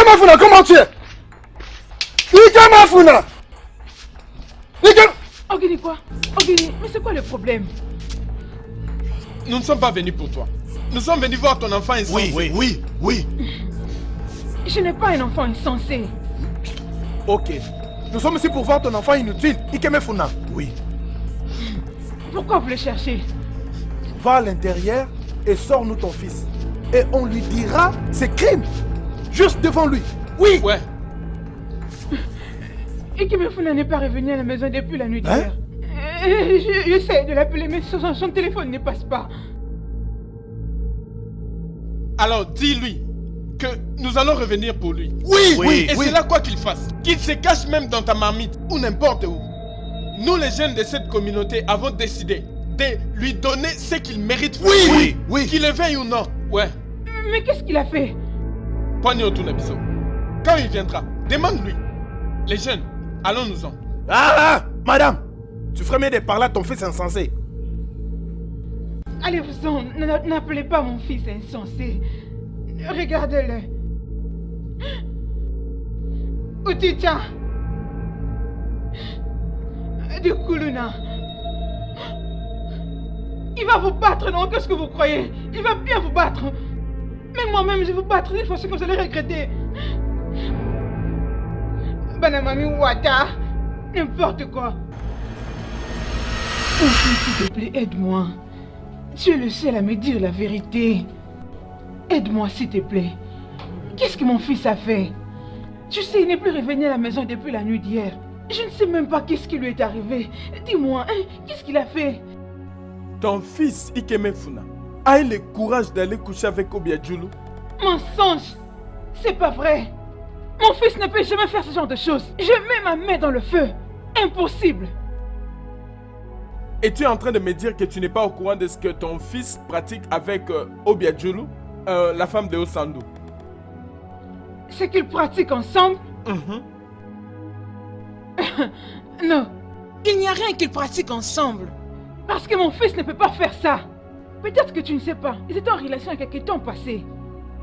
Ikemefuna, comment tu es? Ikemefuna! Ogini quoi? Ogini, mais c'est quoi le problème? Nous ne sommes pas venus pour toi. Nous sommes venus voir ton enfant insensé. Oui. Je n'ai pas un enfant insensé. Ok. Nous sommes ici pour voir ton enfant inutile. Ikemefuna. Oui. Pourquoi vous le cherchez? Va à l'intérieur et sors-nous ton fils. Et on lui dira ses crimes. Juste devant lui. Oui. Ouais. Ikemefuna n'est pas revenu à la maison depuis la nuit Hein? d'hier. J'essaie de l'appeler, mais son téléphone ne passe pas. Alors dis-lui que nous allons revenir pour lui. Oui. Et c'est là quoi qu'il fasse. Qu'il se cache même dans ta marmite ou n'importe où. Nous les jeunes de cette communauté avons décidé de lui donner ce qu'il mérite. Oui. Qu'il le veuille ou non. Ouais. Mais qu'est-ce qu'il a fait? Pogno Tunabiso. Quand il viendra, demande-lui. Les jeunes, allons-nous-en. Madame, tu ferais mieux de parler à ton fils insensé. Allez-vous-en, n'appelez pas mon fils insensé. Regardez-le. Uticha. De Kuluna. Il va vous battre, non? Qu'est-ce que vous croyez? Il va bien vous battre. Mais moi-même, je vais vous battre une fois que vous allez regretter. Banamami Wata. N'importe quoi. Mon fils, s'il te plaît, aide-moi. Tu es le seul à me dire la vérité. Aide-moi, s'il te plaît. Qu'est-ce que mon fils a fait? Tu sais, il n'est plus revenu à la maison depuis la nuit d'hier. Je ne sais même pas qu'est-ce qui lui est arrivé. Dis-moi, hein, qu'est-ce qu'il a fait? Ton fils Ikemefuna a eu le courage d'aller coucher avec Obiadjulu. Mensonge! C'est pas vrai! Mon fils ne peut jamais faire ce genre de choses. Je mets ma main dans le feu. Impossible! Et tu es en train de me dire que tu n'es pas au courant de ce que ton fils pratique avec Obiadjulu, la femme de Osandu? C'est qu'ils pratiquent ensemble? Non, il n'y a rien qu'ils pratiquent ensemble. Parce que mon fils ne peut pas faire ça. Peut-être que tu ne sais pas. Ils étaient en relation avec quelques temps passé.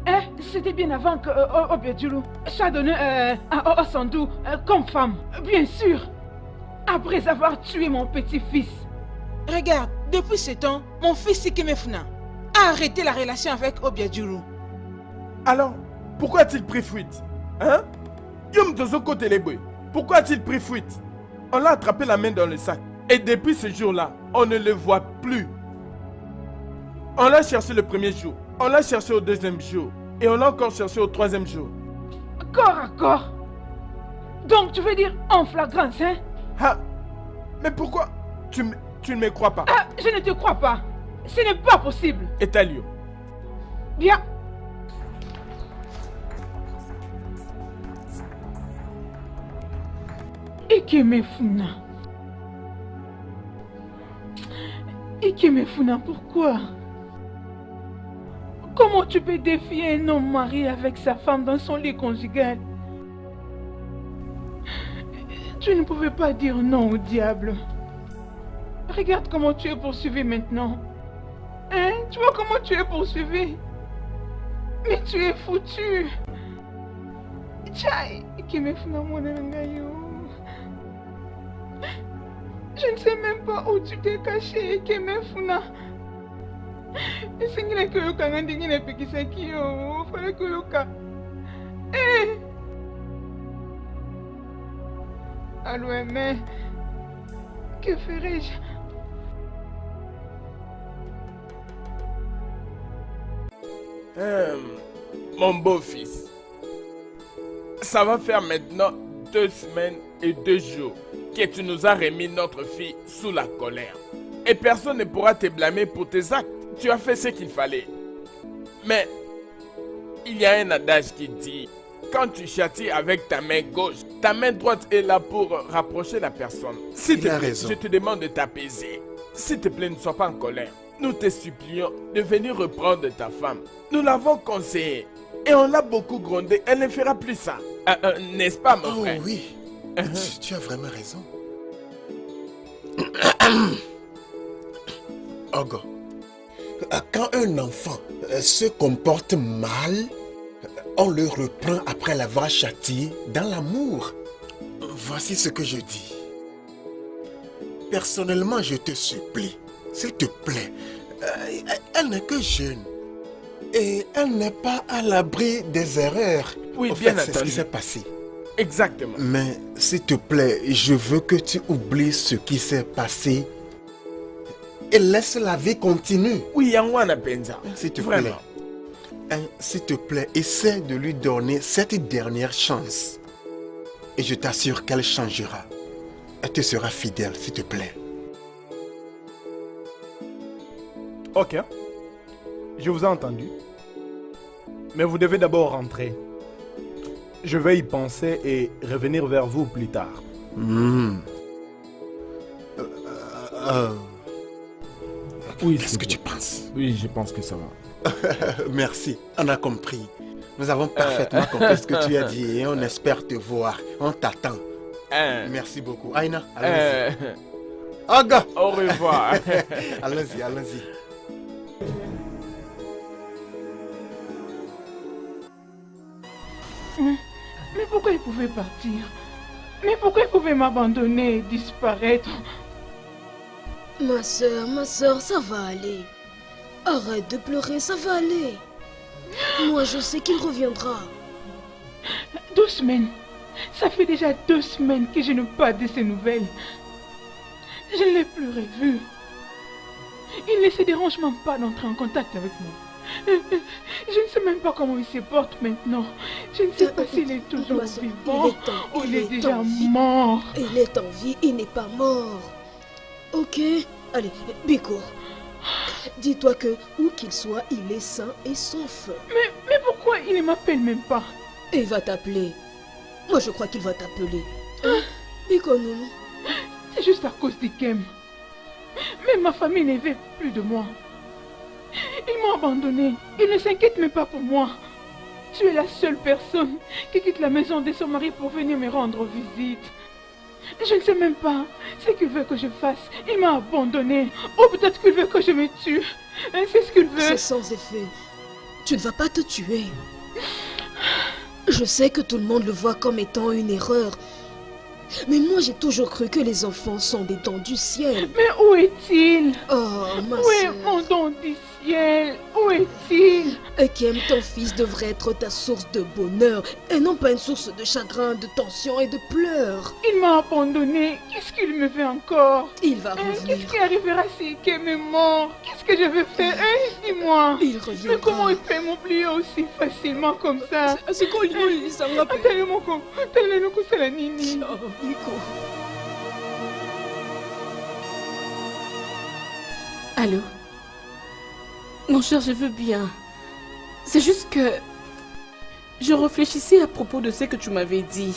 Hein? C'était bien avant que Obiadjulu soit donné à Osandu comme femme. Bien sûr. Après avoir tué mon petit-fils. Regarde, depuis ce temps, mon fils Ikemefuna a arrêté la relation avec Obiadjulu. Alors, pourquoi a-t-il pris fuite? Hein? Yom Tozoko Telebwe. Pourquoi a-t-il pris fuite? On l'a attrapé la main dans le sac. Et depuis ce jour-là, on ne le voit plus. On l'a cherché le premier jour. On l'a cherché au deuxième jour. Et on l'a encore cherché au troisième jour. Corps à corps. Donc tu veux dire en flagrance, hein? Ah, mais pourquoi tu ne me crois pas? Ah, je ne te crois pas. Ce n'est pas possible. Et Talio? Bien. Ikemefuna. Ikemefuna, pourquoi? Comment tu peux défier un homme marié avec sa femme dans son lit conjugal? Tu ne pouvais pas dire non au diable. Regarde comment tu es poursuivi maintenant. Hein? Tu vois comment tu es poursuivi? Mais tu es foutu. Tchai, Ikemefuna Monangayo. Je ne sais même pas où tu t'es caché, Ikemefuna. Singila koyoka ngandingi na pikisaki yo, fala koyoka. Allô, mais que ferais-je? Mon beau-fils, ça va faire maintenant 2 semaines et 2 jours que tu nous as remis notre fille sous la colère. Et personne ne pourra te blâmer pour tes actes. Tu as fait ce qu'il fallait. Mais il y a un adage qui dit: quand tu châties avec ta main gauche, ta main droite est là pour rapprocher la personne. S'il te plaît, je te demande de t'apaiser. S'il te plaît, ne sois pas en colère. Nous te supplions de venir reprendre ta femme. Nous l'avons conseillée et on l'a beaucoup grondée. Elle ne fera plus ça. N'est-ce pas, mon frère? Oh oui, tu as vraiment raison. Ogo, quand un enfant se comporte mal, on le reprend après l'avoir châtié dans l'amour. Voici ce que je dis. Personnellement, je te supplie, s'il te plaît, elle n'est que jeune. Et elle n'est pas à l'abri des erreurs. Oui, Au bien fait, c'est ce entendu. qui s'est passé. Exactement. Mais s'il te plaît, je veux que tu oublies ce qui s'est passé et laisse la vie continuer. Oui, Yangwana Benza. S'il te Vraiment. plaît. S'il te plaît, essaie de lui donner cette dernière chance. Et je t'assure qu'elle changera. Elle te sera fidèle, s'il te plaît. Ok. Je vous ai entendu. Mais vous devez d'abord rentrer. Je vais y penser et revenir vers vous plus tard. Oui, Qu'est-ce que tu penses? Oui, je pense que ça va. Merci, on a compris. Nous avons parfaitement compris ce que tu as dit et on espère te voir. On t'attend. Merci beaucoup. Aïna, allons-y. Aga, Au revoir. allons-y, allons-y. Mais pourquoi il pouvait partir? Mais pourquoi il pouvait m'abandonner et disparaître? Ma soeur, ça va aller. Arrête de pleurer, ça va aller. Moi, je sais qu'il reviendra. 2 semaines. Ça fait déjà 2 semaines que je n'ai pas de ses nouvelles. Je ne l'ai plus revu. Il ne se dérange même pas d'entrer en contact avec moi. Je ne sais même pas comment il se porte maintenant. Je ne sais pas s'il est toujours Ma soeur, vivant ou il est déjà en vie. mort. Il est en vie, il n'est pas mort. Ok? Allez, Biko. Dis-toi que, où qu'il soit, il est sain et sauf. Mais pourquoi il ne m'appelle même pas? Et il va t'appeler. Moi, je crois qu'il va t'appeler. Hein? Biko, non? C'est juste à cause d'Ikem. Même ma famille ne veut plus de moi. Ils m'ont abandonné. Ils ne s'inquiètent même pas pour moi. Tu es la seule personne qui quitte la maison de son mari pour venir me rendre visite. Je ne sais même pas ce qu'il veut que je fasse. Il m'a abandonné. Ou peut-être qu'il veut que je me tue. C'est ce qu'il veut. C'est sans effet. Tu ne vas pas te tuer. Je sais que tout le monde le voit comme étant une erreur. Mais moi, j'ai toujours cru que les enfants sont des dons du ciel. Mais où est-il? Oh, ma Où est soeur. mon don du ciel? Où est-il? Ekem, ton fils devrait être ta source de bonheur et non pas une source de chagrin, de tension et de pleurs. Il m'a abandonné. Qu'est-ce qu'il me fait encore? Il va Qu'est-ce revenir. qui arrivera si Ikem est mort? Qu'est-ce que je vais faire? Dis-moi. Il Mais reviendra. comment il peut m'oublier aussi facilement comme ça? C'est quoi lui, ça me rappelle. Attends, mon con. Attends, le coup, c'est la nini. Oh, Nico. Allô? Mon cher, je veux bien. C'est juste que... Je réfléchissais à propos de ce que tu m'avais dit.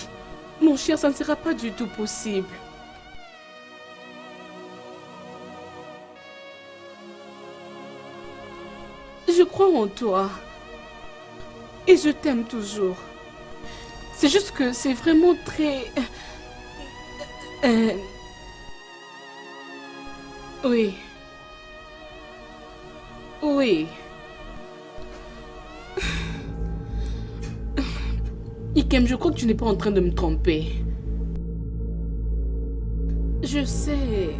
Mon cher, ça ne sera pas du tout possible. Je crois en toi. Et je t'aime toujours. C'est juste que c'est vraiment très... Oui. Oui. Ikem, je crois que tu n'es pas en train de me tromper. Je sais.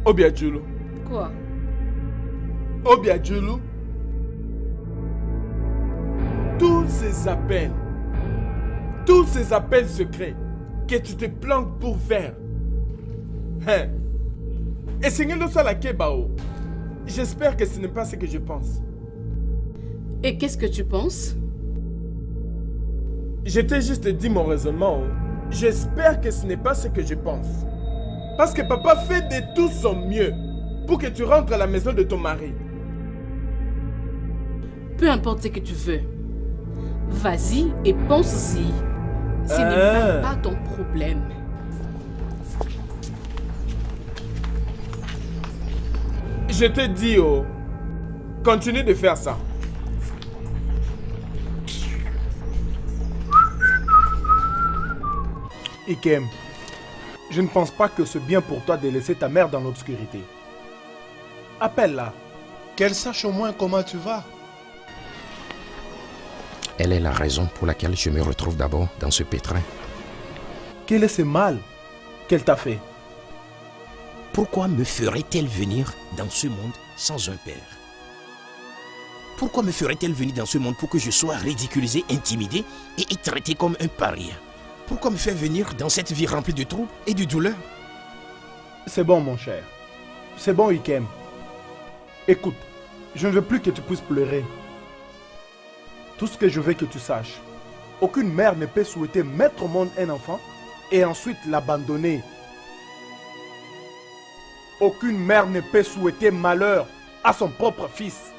Obiadjulu. Quoi? Obiadjulu. Tous ces appels secrets que tu te planques pour faire. Hein? Et c'est la Kebao. J'espère que ce n'est pas ce que je pense. Et qu'est-ce que tu penses? Je t'ai juste dit mon raisonnement. J'espère que ce n'est pas ce que je pense. Parce que papa fait de tout son mieux pour que tu rentres à la maison de ton mari. Peu importe ce que tu veux. Vas-y et pense-y. Ce n'est même pas ton problème. Je te dis, continue de faire ça. Ikem, je ne pense pas que c'est bien pour toi de laisser ta mère dans l'obscurité. Appelle-la. Qu'elle sache au moins comment tu vas. Elle est la raison pour laquelle je me retrouve d'abord dans ce pétrin. Quel est ce mal qu'elle t'a fait? Pourquoi me ferait-elle venir dans ce monde sans un père? Pourquoi me ferait-elle venir dans ce monde pour que je sois ridiculisé, intimidé et traité comme un paria? Pourquoi me faire venir dans cette vie remplie de troubles et de douleurs? C'est bon, mon cher. C'est bon, Ikem. Écoute, je ne veux plus que tu puisses pleurer. Tout ce que je veux que tu saches, aucune mère ne peut souhaiter mettre au monde un enfant et ensuite l'abandonner. Aucune mère ne peut souhaiter malheur à son propre fils.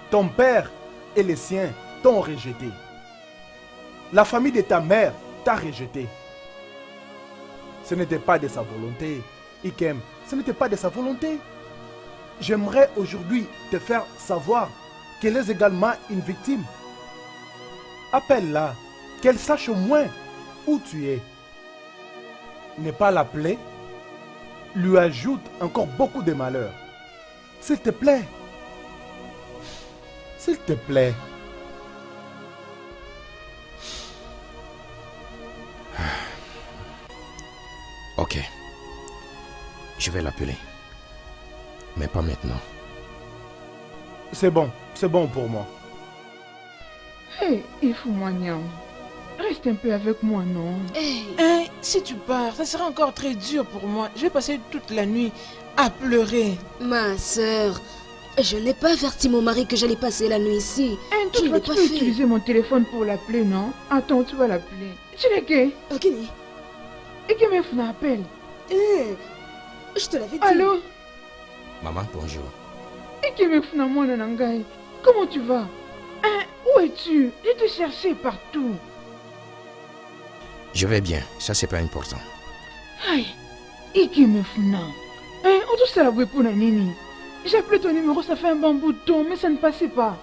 Ton père et les siens t'ont rejeté. La famille de ta mère t'a rejeté. Ce n'était pas de sa volonté, Ikem. Ce n'était pas de sa volonté. J'aimerais aujourd'hui te faire savoir qu'elle est également une victime. Appelle-la, qu'elle sache au moins où tu es. Ne pas l'appeler lui ajoute encore beaucoup de malheur. S'il te plaît. S'il te plaît. Ok. Je vais l'appeler. Mais pas maintenant. C'est bon pour moi. Hé, il faut Niam. Reste un peu avec moi, non? Hey. Si tu pars, ça sera encore très dur pour moi. Je vais passer toute la nuit à pleurer. Ma sœur, je n'ai pas averti mon mari que j'allais passer la nuit ici. Je ne Toutefois, l'ai tu pas peux fait. utiliser mon téléphone pour l'appeler, non? Attends, tu vas l'appeler. Tu l'es qui? Ok. Et qui me appelle? Je te l'avais dit. Allô? Maman, bonjour. Et qui me moi, Nanangai? Comment tu vas? Où es-tu? Je te cherchais partout. Je vais bien, ça c'est pas important. Aïe, et qui me on tout ça la pour Nini. J'ai appelé ton numéro, ça fait un bon bout de temps, mais ça ne passait pas.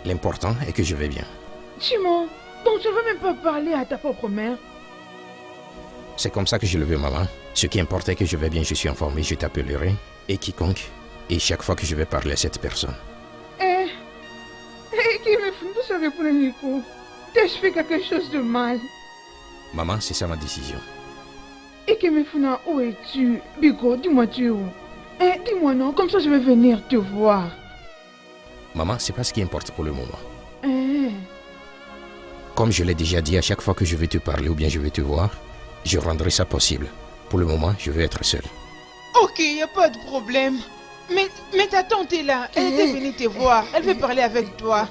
L'important est que je vais bien. Chimon, donc tu ne veux même pas parler à ta propre mère? C'est comme ça que je le veux, maman. Ce qui importe est que je vais bien, je suis informé, je t'appellerai. Et quiconque, et chaque fois que je vais parler à cette personne. Qui me tout ça pour Nico? T'ai-je fait quelque chose de mal? Maman, c'est ça ma décision. Et qui me où es-tu? Biko, dis-moi tu es où? Dis-moi non, comme ça je vais venir te voir. Maman, c'est pas ce qui importe pour le moment. Comme je l'ai déjà dit, à chaque fois que je vais te parler ou bien je vais te voir, je rendrai ça possible. Pour le moment, je vais être seul. Ok, y a pas de problème. Mais ta tante est là, elle était venue te voir, elle veut parler avec toi.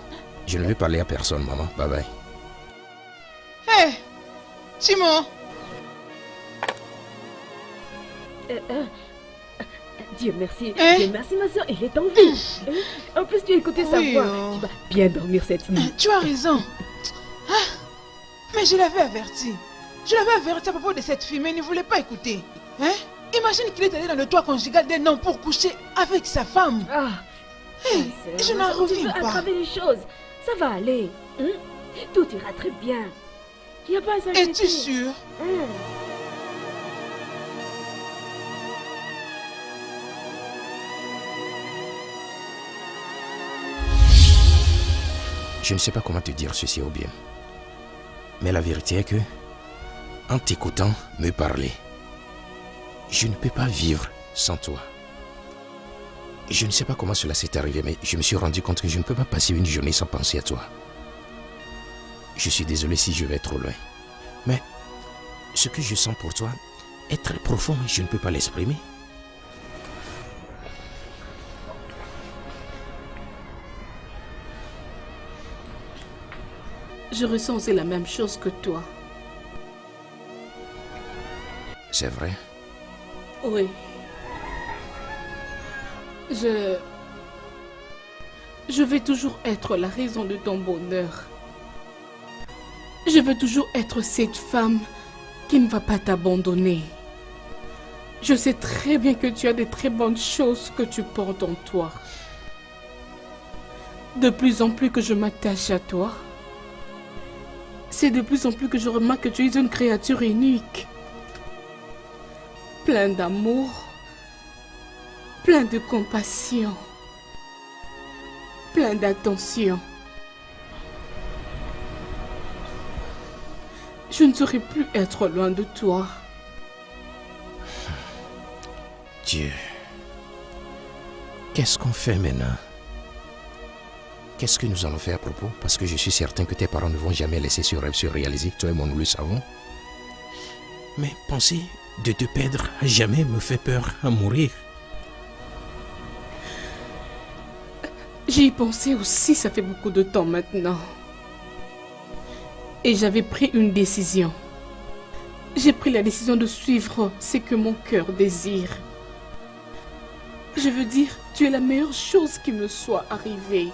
Je ne veux parler à personne, maman. Bye bye. Simon. Dieu merci. Dieu merci ma soeur, il est en vie. En plus tu as écouté sa voix. Tu vas bien dormir cette nuit. Tu as raison. Mais je l'avais averti. Je l'avais averti à propos de cette fille, mais il ne voulait pas écouter. Imagine qu'il est allé dans le toit conjugal d'un homme pour coucher avec sa femme. Je n'en reviens pas. Aggraver les choses. Ça va aller. Tout ira très bien. Il n'y a pas à s'inquiéter. Es-tu sûr? Je ne sais pas comment te dire ceci au bien. Mais la vérité est que, en t'écoutant me parler, je ne peux pas vivre sans toi. Je ne sais pas comment cela s'est arrivé, mais je me suis rendu compte que je ne peux pas passer une journée sans penser à toi. Je suis désolé si je vais trop loin. Mais ce que je sens pour toi est très profond, je ne peux pas l'exprimer. Je ressens aussi la même chose que toi. C'est vrai? Oui. Je vais toujours être la raison de ton bonheur. Je veux toujours être cette femme qui ne va pas t'abandonner. Je sais très bien que tu as de très bonnes choses que tu portes en toi. De plus en plus que je m'attache à toi, c'est de plus en plus que je remarque que tu es une créature unique. Plein d'amour, plein de compassion, plein d'attention. Je ne saurais plus être loin de toi. Dieu, qu'est-ce qu'on fait maintenant? Qu'est-ce que nous allons faire à propos? Parce que je suis certain que tes parents ne vont jamais laisser ce rêve se réaliser. Toi et moi, nous le savons. Mais penser de te perdre à jamais me fait peur à mourir. J'y ai pensé aussi, ça fait beaucoup de temps maintenant. Et j'avais pris une décision. J'ai pris la décision de suivre ce que mon cœur désire. Je veux dire, tu es la meilleure chose qui me soit arrivée.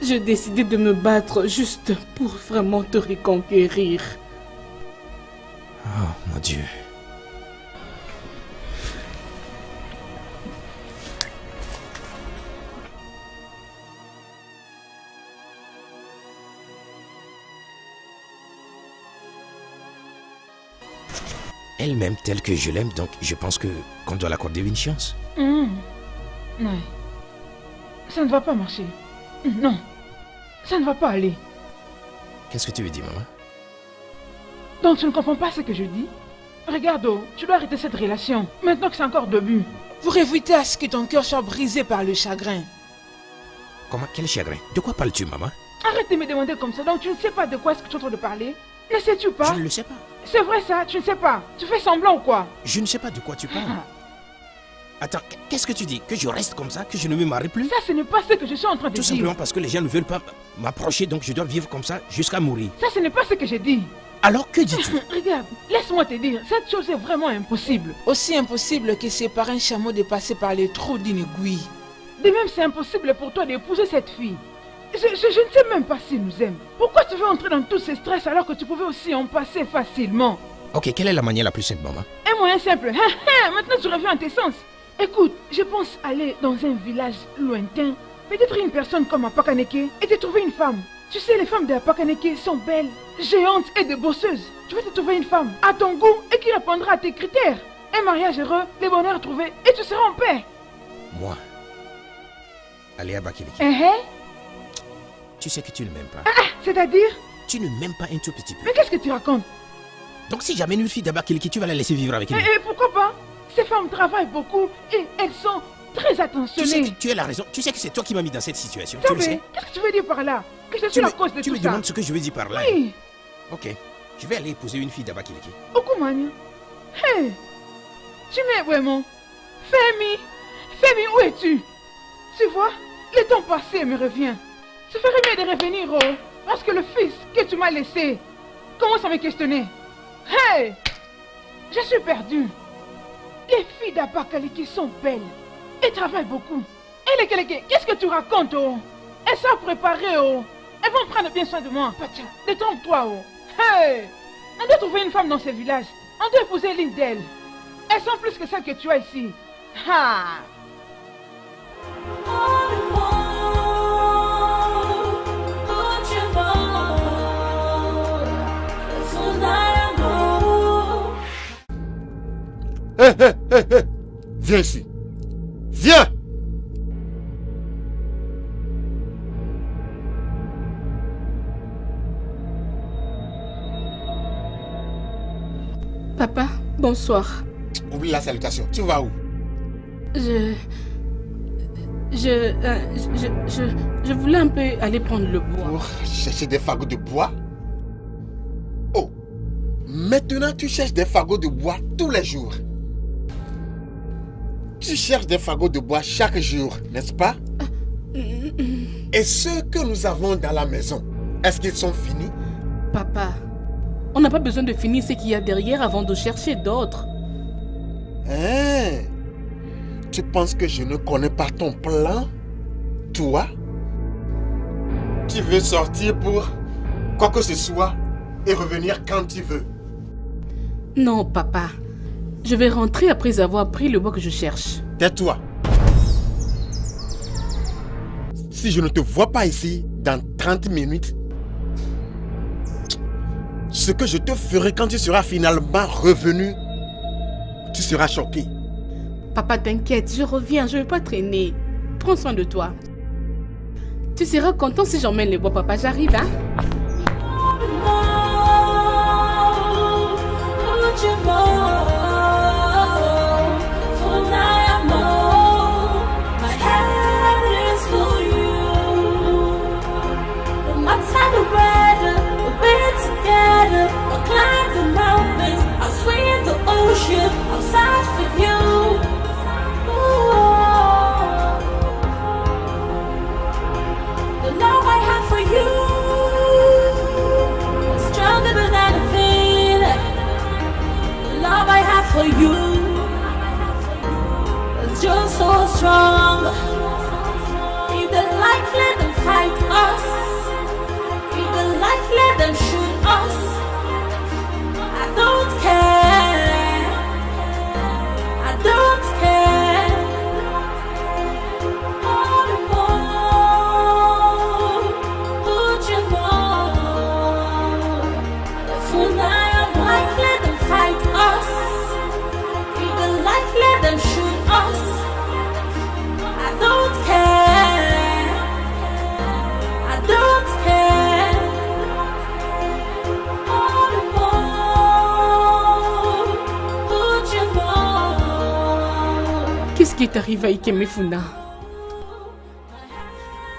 J'ai décidé de me battre juste pour vraiment te reconquérir. Oh mon Dieu. Elle m'aime telle que je l'aime, donc je pense qu'on doit l'accorder une chance. Non. Ça ne va pas marcher. Non. Ça ne va pas aller. Qu'est-ce que tu veux dire, maman? Donc tu ne comprends pas ce que je dis? Regarde, tu dois arrêter cette relation. Maintenant que c'est encore début. Pour éviter à ce que ton cœur soit brisé par le chagrin. Comment? Quel chagrin? De quoi parles-tu, maman? Arrête de me demander comme ça. Donc tu ne sais pas de quoi est-ce que tu es en train de parler? Ne sais-tu pas? Je ne le sais pas. C'est vrai ça, tu ne sais pas. Tu fais semblant ou quoi? Je ne sais pas de quoi tu parles. Attends, qu'est-ce que tu dis? Que je reste comme ça? Que je ne me marie plus? Ça, ce n'est pas ce que je suis en train de dire. Tout simplement parce que les gens ne veulent pas m'approcher, donc je dois vivre comme ça jusqu'à mourir. Ça, ce n'est pas ce que j'ai dit. Alors que dis-tu? Regarde, laisse-moi te dire, cette chose est vraiment impossible. Aussi impossible que séparer un chameau de passer par les trous d'une aiguille. De même, c'est impossible pour toi d'épouser cette fille. Je ne sais même pas s'il nous aime. Pourquoi tu veux entrer dans tout ce stress alors que tu pouvais aussi en passer facilement? Ok, quelle est la manière la plus simple, maman? Un moyen simple. Maintenant, tu reviens à tes sens. Écoute, je pense aller dans un village lointain, peut-être une personne comme Apakaneke, et te trouver une femme. Tu sais, les femmes de Apakaneke sont belles, géantes et de bosseuses. Tu vas te trouver une femme à ton goût et qui répondra à tes critères. Un mariage heureux, les bonheurs trouvés, et tu seras en paix. Moi, aller à Bakiliki. Tu sais que tu ne m'aimes pas. C'est-à-dire? Tu ne m'aimes pas un tout petit peu. Mais qu'est-ce que tu racontes? Donc si jamais une fille d'Abakiliki, tu vas la laisser vivre avec elle. Et pourquoi pas? Ces femmes travaillent beaucoup et elles sont très attentionnées. Tu sais que tu as la raison. Tu sais que c'est toi qui m'as mis dans cette situation. Tu le sais? Qu'est-ce que tu veux dire par là? Que je suis la cause de tout ça? Tu me demandes ce que je veux dire par là? Oui. Ok. Je vais aller épouser une fille d'Abakiliki. Okumania. Hey! Tu m'aimes vraiment? Femi! Femi, où es-tu? Tu vois? Le temps passé me revient. Tu ferais mieux de revenir, parce que le fils que tu m'as laissé commence à me questionner. Hey! Je suis perdue. Les filles d'Abakaliki sont belles et travaillent beaucoup. Et les Keleke, qu'est-ce que tu racontes, Elles sont préparées, Elles vont prendre bien soin de moi. Pacha, détrompe-toi, Hey! On doit trouver une femme dans ce village. On doit épouser l'une d'elles. Elles sont plus que celles que tu as ici. Ha! Hé, viens ici. Viens. Papa, bonsoir. Oublie la salutation. Tu vas où? Je voulais un peu aller prendre le bois. Pour chercher des fagots de bois? Oh, maintenant tu cherches des fagots de bois tous les jours. Tu cherches des fagots de bois chaque jour, n'est-ce pas? Et ceux que nous avons dans la maison, est-ce qu'ils sont finis? Papa, on n'a pas besoin de finir ce qu'il y a derrière avant de chercher d'autres. Hein? Tu penses que je ne connais pas ton plan? Toi? Tu veux sortir pour quoi que ce soit et revenir quand tu veux? Non, papa. Je vais rentrer après avoir pris le bois que je cherche. Tais-toi. Si je ne te vois pas ici dans 30 minutes, ce que je te ferai quand tu seras finalement revenu, tu seras choqué. Papa, t'inquiète, je reviens, je ne vais pas traîner. Prends soin de toi. Tu seras content si j'emmène les bois, papa. J'arrive, hein? I'll search for you. The love I have for you is stronger than anything. The love I have for you is just so strong. If the light let them fight us, if the light let them shoot us, I don't care. Don't care. All the more, put your more. If we not like, let them fight us. If the light, let them shoot us. I don't care. I don't care. All the more, put your more. Qu'est-ce qui est arrivé à Ikemefuna?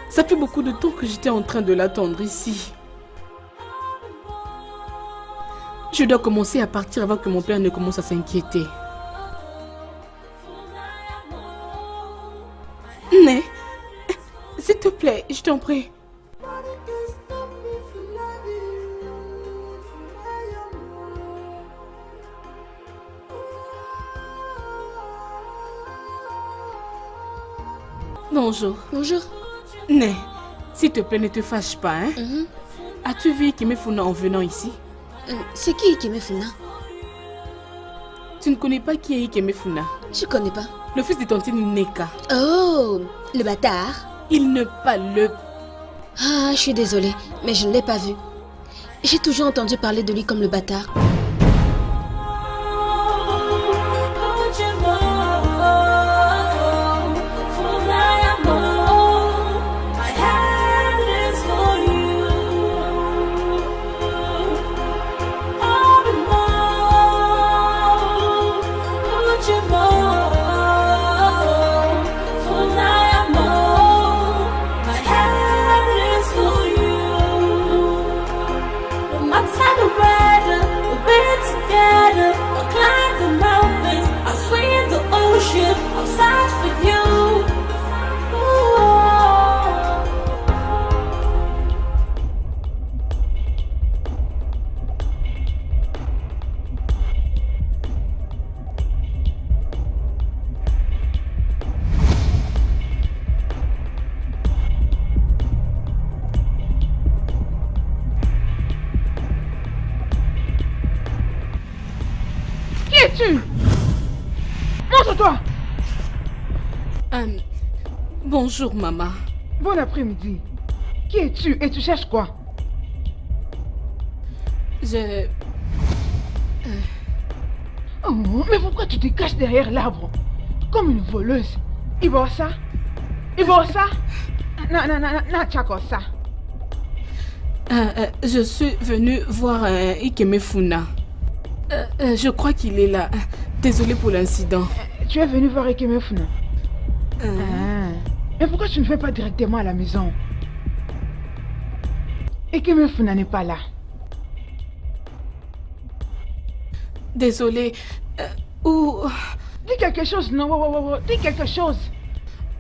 Ça fait beaucoup de temps que j'étais en train de l'attendre ici. Je dois commencer à partir avant que mon père ne commence à s'inquiéter. Mais, s'il te plaît, je t'en prie. Bonjour. Bonjour. Né, s'il te plaît, ne te fâche pas, hein? As-tu vu Ikemefuna en venant ici? C'est qui Ikemefuna? Tu ne connais pas qui est Ikemefuna? Je connais pas. Le fils de tantine Neka. Oh, le bâtard. Il ne pas le... Ah, je suis désolée, mais je ne l'ai pas vu. J'ai toujours entendu parler de lui comme le bâtard. I'll search for you. Qui es-tu? Montre-toi! Bonjour, maman. Bon après-midi. Qui es-tu et tu cherches quoi? Oh, mais pourquoi tu te caches derrière l'arbre? Comme une voleuse. Il voit ça? Il voit ça? Non, non, non, non, tchako ça. Je suis venue voir Ikemefuna. Je crois qu'il est là. Désolée pour l'incident. Tu es venu voir Ikemefuna? Mais pourquoi tu ne fais pas directement à la maison? Ikemefuna n'est pas là. Désolée. Dis quelque chose, non? Dis quelque chose.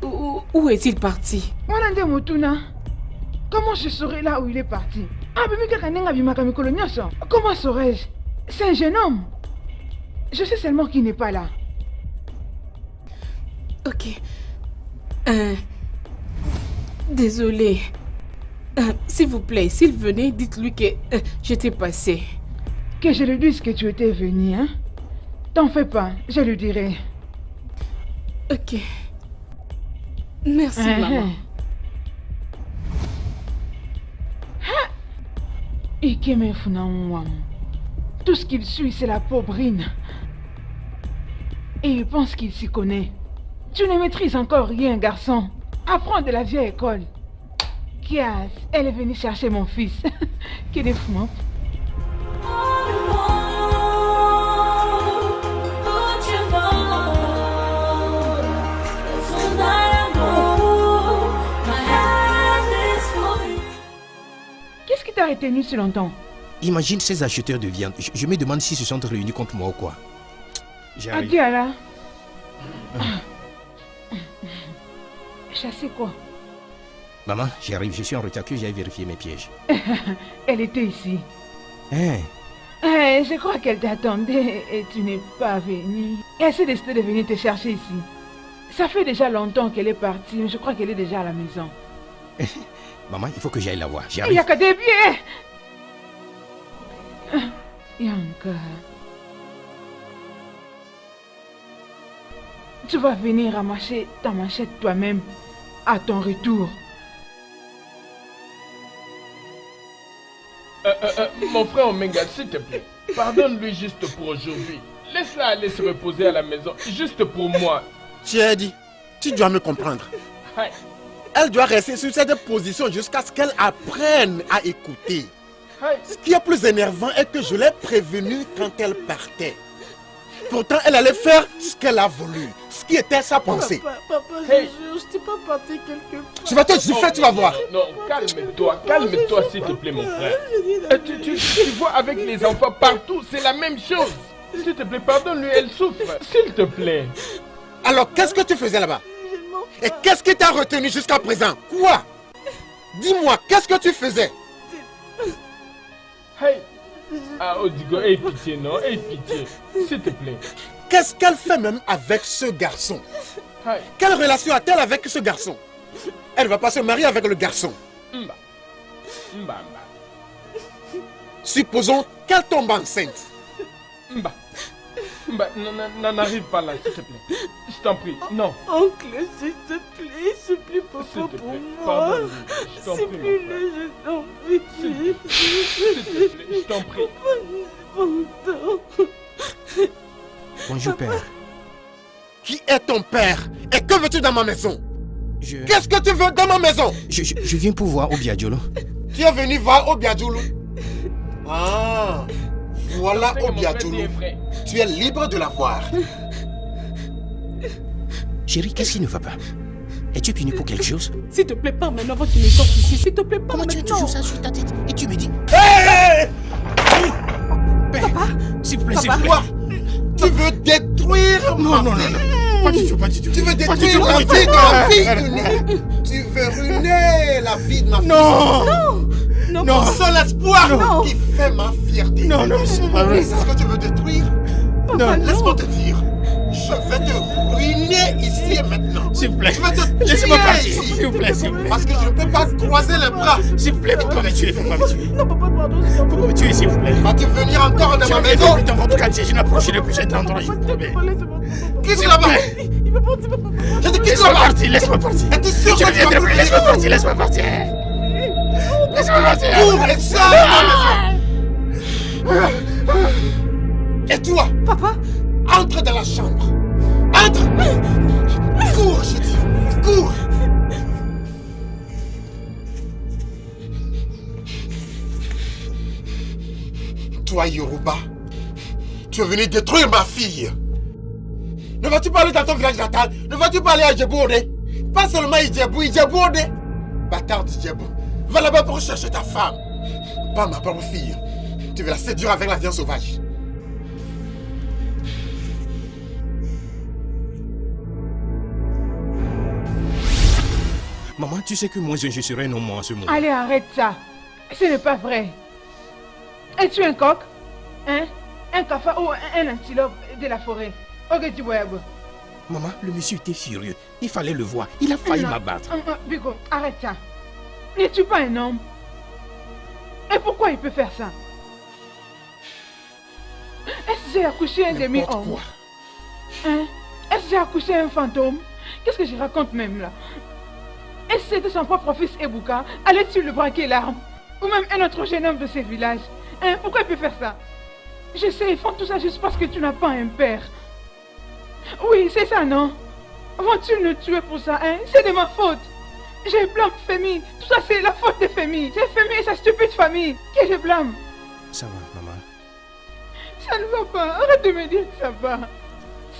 Où est-il parti? Comment je saurais là où il est parti? Comment saurais-je? C'est un jeune homme. Je sais seulement qu'il n'est pas là. Ok. Désolée. S'il vous plaît, s'il venait, dites-lui que j'étais passé. Que je lui dise que tu étais venu, hein? T'en fais pas, je lui dirai. Ok. Merci, maman. Ikemefuna. Tout ce qu'il suit, c'est la pauvrine. Et il pense qu'il s'y connaît. Tu ne maîtrises encore rien, garçon. Apprends de la vieille école. Kias, elle est venue chercher mon fils. Quel est fou, hein? Qu'est-ce qui t'a retenu si longtemps? Imagine ces acheteurs de viande. Je me demande s'ils se sont réunis contre moi ou quoi. J'arrive. Adieu, là. Chasser quoi? Maman, j'arrive. Je suis en retard que j'aille vérifier mes pièges. Elle était ici. Hein? Je crois qu'elle t'attendait et tu n'es pas venu. Elle s'est décidée de venir te chercher ici. Ça fait déjà longtemps qu'elle est partie, mais je crois qu'elle est déjà à la maison. Maman, il faut que j'aille la voir. Il J'arrive. n'y a qu'à des pieds. Yanka. Tu vas venir ramasser ta machette toi-même à ton retour. Mon frère Omenga, s'il te plaît, pardonne-lui juste pour aujourd'hui. Laisse-la aller se reposer à la maison, juste pour moi. Tiedi, tu dois me comprendre. Aïe. Elle doit rester sur cette position jusqu'à ce qu'elle apprenne à écouter. Aïe. Ce qui est plus énervant est que je l'ai prévenue quand elle partait. Pourtant, elle allait faire ce qu'elle a voulu, ce qui était sa pensée. Papa, Hey. je jure, je t'ai pas parti quelque part. Je vais te gifler, tu vas voir. Non, calme-toi s'il te plaît mon frère. Tu vois avec les enfants partout, c'est la même chose. S'il te plaît, pardonne-lui, elle souffre. S'il te plaît. Alors, qu'est-ce que tu faisais là-bas? Et qu'est-ce qui t'a retenu jusqu'à présent? Quoi? Dis-moi, qu'est-ce que tu faisais? Hey. Ah, Odigo, aie pitié, non, aie pitié. S'il te plaît. Qu'est-ce qu'elle fait même avec ce garçon? Aïe. Quelle relation a-t-elle avec ce garçon? Elle ne va pas se marier avec le garçon. Mba. Mba. Supposons qu'elle tombe enceinte. Mba. N'arrive pas là, s'il te plaît. Je t'en prie, non. Oncle, s'il te plaît, supplie papa S'il te pour plaît, moi. pardonne-lui. Je t'en prie, mon frère. Supplie-le, je t'en prie. S'il te plaît, je t'en prie. Pardon. Bonjour, père. Qui est ton père? Et que veux-tu dans ma maison? Je Qu'est-ce que tu veux dans ma maison? viens pour voir Obiadjolo. Tu es venu voir Obiadjoulou? Ah, voilà Je sais que mon frère Obiadjoulou. dit est vrai. Tu es libre de la voir. Chérie, qu'est-ce qui ne va pas? Es-tu puni pour quelque chose? S'il te plaît, pas maintenant avant qu'il ne sorte ici. S'il te plaît, pas Comment tu as maintenant. toujours ça sur ta tête? Et tu me dis... Hé! Père, s'il vous plaît, s'il vous plaît. Quoi? Tu veux détruire ma vie? Pas du tout, pas du tout. Tu veux Pas du détruire tout, la pas vie du de tout. ma fille unique? Tu veux ruiner la vie de ma fille? Non! Non, Non! Ton seul espoir Non. qui fait ma fierté. Non, non, c'est pas vrai. C'est ce que tu veux détruire? Non, Laisse-moi te dire. Je vais te ruiner ici et maintenant. s'il vous plaît. Je vais te Laissez-moi tuer partir, ici. s'il vous plaît, s'il vous plaît. Parce que je ne peux pas croiser les bras. S'il vous plaît, faut pas me tuer, faut pas me tuer. non, papa, pardon, s'il te Faut plaît. pas me tuer, s'il vous plaît. Vas-tu venir encore dans Je ma reviens maison? plus dans votre quartier, je n'approcherai plus cet endroit, je vous promets. Quitte là-bas. Il va partir, papa. Je te quitte Laisse-moi là-bas. partir, laisse-moi partir. Es-tu sûr Je que tu vas reviendrai plus, couper? laisse-moi partir, laisse-moi partir. Laisse-moi partir. Cours et sors de ma maison. Et toi, Papa, entre dans la chambre. Entre. Cours, je dis. Cours. Toi, Yoruba, tu es venu détruire ma fille. Ne vas-tu pas aller dans ton village natal? Ne vas-tu pas aller à Djebourde? Pas seulement Djebourde. Bâtard de Djebou. Va là-bas pour chercher ta femme. Pas ma pauvre fille. Tu veux la séduire avec la viande sauvage. Maman, tu sais que moi je serai non moi en ce moment. Allez, arrête ça. Ce n'est pas vrai. Es-tu un coq? Hein? Un cafard ou un antilope de la forêt? Ok, tu vois. Maman, le monsieur était furieux. Il fallait le voir. Il a failli Non. m'abattre. Bigo, arrête ça. N'es-tu pas un homme? Et pourquoi il peut faire ça? Est-ce que j'ai accouché un N'importe demi-homme? quoi. Hein? Est-ce que j'ai accouché un fantôme? Qu'est-ce que je raconte même là? Est-ce que c'était son propre fils Ebuka? Allait-il le braquer l'arme? Ou même un autre jeune homme de ces villages? Hein? Pourquoi il peut faire ça? Je sais, ils font tout ça juste parce que tu n'as pas un père. Oui, c'est ça, non? Vont-ils nous tuer pour ça, hein? C'est de ma faute. Je blâme Femi. Tout ça, c'est la faute de Femi. C'est Femi et sa stupide famille que je blâme. Ça va, maman. Ça ne va pas. Arrête de me dire que ça va.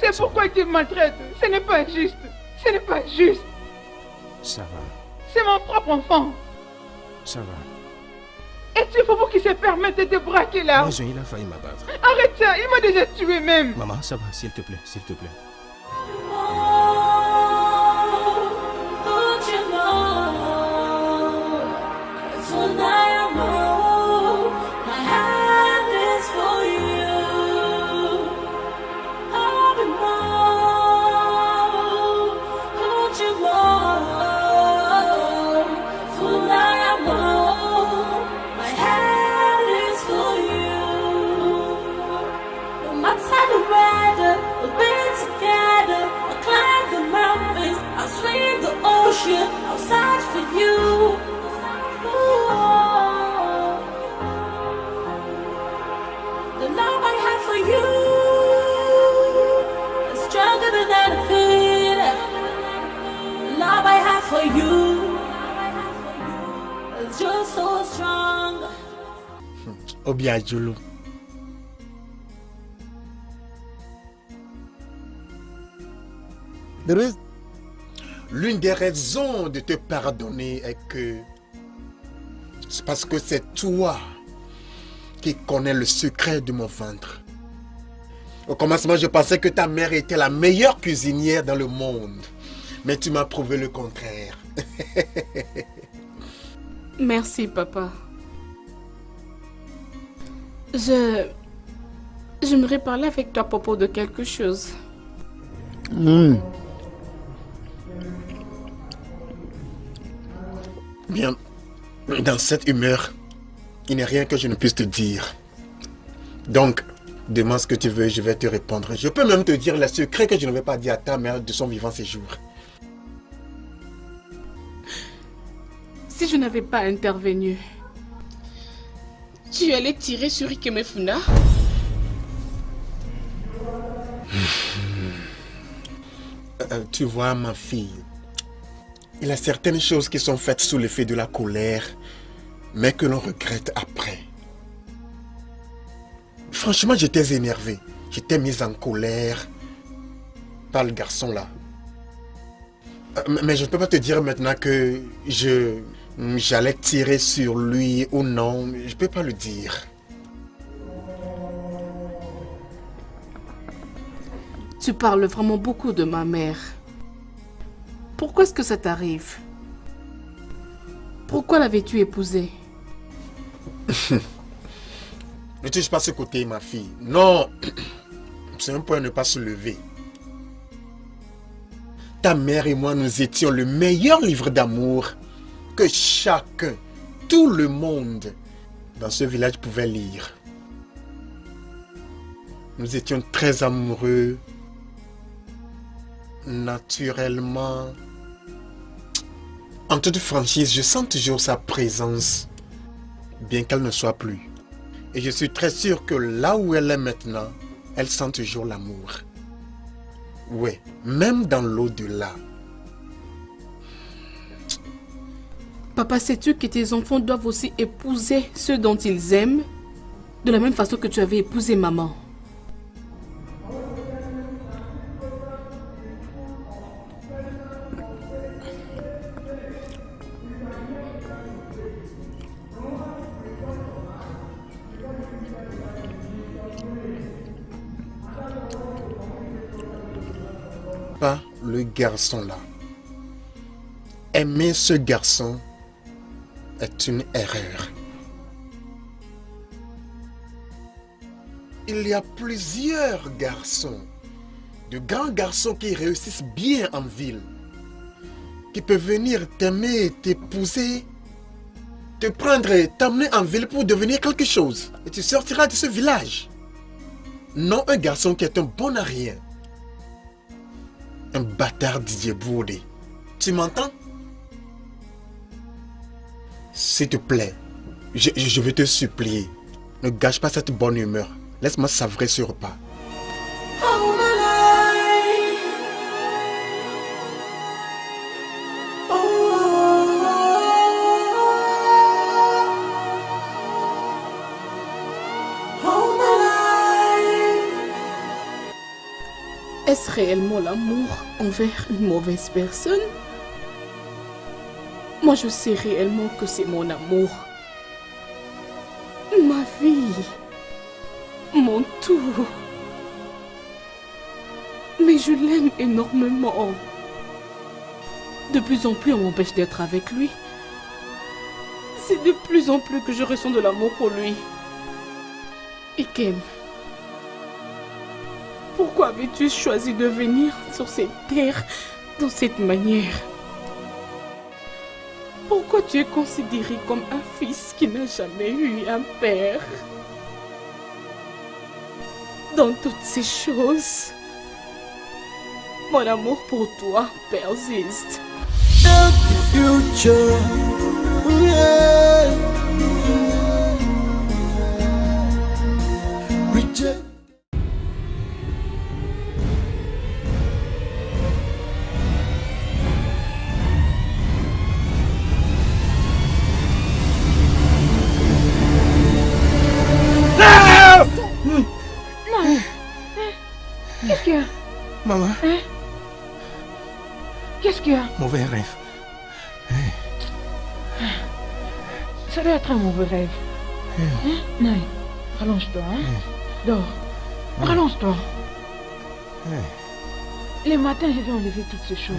C'est pourquoi tu me maltraites. Ce n'est pas juste. Ce n'est pas juste. Ça va, C'est mon propre enfant. ça va. Est-il pour vous qui se permettent de te braquer là? Maison, il a failli m'abattre. Arrête ça, il m'a déjà tué même. Maman, ça va, s'il te plaît, s'il te plaît. Don't you know? Tonight I know my hand is for you. I'll be more. Don't you know? Tonight I know my hand is for you. No matter the weather, we'll be together. I'll climb the mountains, I'll swim the ocean, I'll search for you. Ooh. The love I have for you is stronger than anything. The love I have for you is just so strong. Obiajulu. L'une des raisons de te pardonner est que c'est parce que c'est toi qui connais le secret de mon ventre. Au commencement, je pensais que ta mère était la meilleure cuisinière dans le monde. Mais tu m'as prouvé le contraire. Merci, papa. J'aimerais parler avec toi à propos de quelque chose. Bien, dans cette humeur, il n'y a rien que je ne puisse te dire. Donc, demande ce que tu veux, je vais te répondre. Je peux même te dire le secret que je ne vais pas dire à ta mère de son vivant séjour. Si je n'avais pas intervenu, tu allais tirer sur Ikemefuna? Tu vois, ma fille, il y a certaines choses qui sont faites sous l'effet de la colère, mais que l'on regrette après. Franchement, j'étais énervé. J'étais mis en colère par le garçon là. Mais je ne peux pas te dire maintenant que j'allais tirer sur lui ou non. Je ne peux pas le dire. Tu parles vraiment beaucoup de ma mère. Pourquoi est-ce que ça t'arrive? Pourquoi l'avais-tu épousée? Ne touche pas ce côté, ma fille. Non, c'est un point à ne pas se lever. Ta mère et moi, nous étions le meilleur livre d'amour que chacun, tout le monde dans ce village pouvait lire. Nous étions très amoureux. Naturellement. En toute franchise, je sens toujours sa présence, bien qu'elle ne soit plus. Et je suis très sûr que là où elle est maintenant, elle sent toujours l'amour. Oui, même dans l'au-delà. Papa, sais-tu que tes enfants doivent aussi épouser ceux dont ils aiment, de la même façon que tu avais épousé maman? Pas le garçon là. Aimer ce garçon est une erreur. Il y a plusieurs garçons, de grands garçons qui réussissent bien en ville, qui peuvent venir t'aimer, t'épouser, te prendre et t'amener en ville pour devenir quelque chose. Et tu sortiras de ce village. Non un garçon qui est un bon à rien. Un bâtard Didier Bourdé. Tu m'entends? S'il te plaît, je vais te supplier. Ne gâche pas cette bonne humeur. Laisse-moi savourer ce repas. All my life Est-ce réellement l'amour envers une mauvaise personne? Moi, je sais réellement que c'est mon amour. Ma vie. Mon tout. Mais je l'aime énormément. De plus en plus, on m'empêche d'être avec lui. C'est de plus en plus que je ressens de l'amour pour lui. Ikem, pourquoi avais-tu choisi de venir sur cette terre dans cette manière? Pourquoi tu es considéré comme un fils qui n'a jamais eu un père? Dans toutes ces choses, mon amour pour toi persiste. The future, yeah. Reject. Qu'est-ce qu'il y a? Maman. Hein? Qu'est-ce qu'il y a? Mauvais rêve. Ça doit être un mauvais rêve. Hein? Naï, rallonge-toi. Hein? Dors. Rallonge-toi. Les matins, je vais enlever toutes ces choses.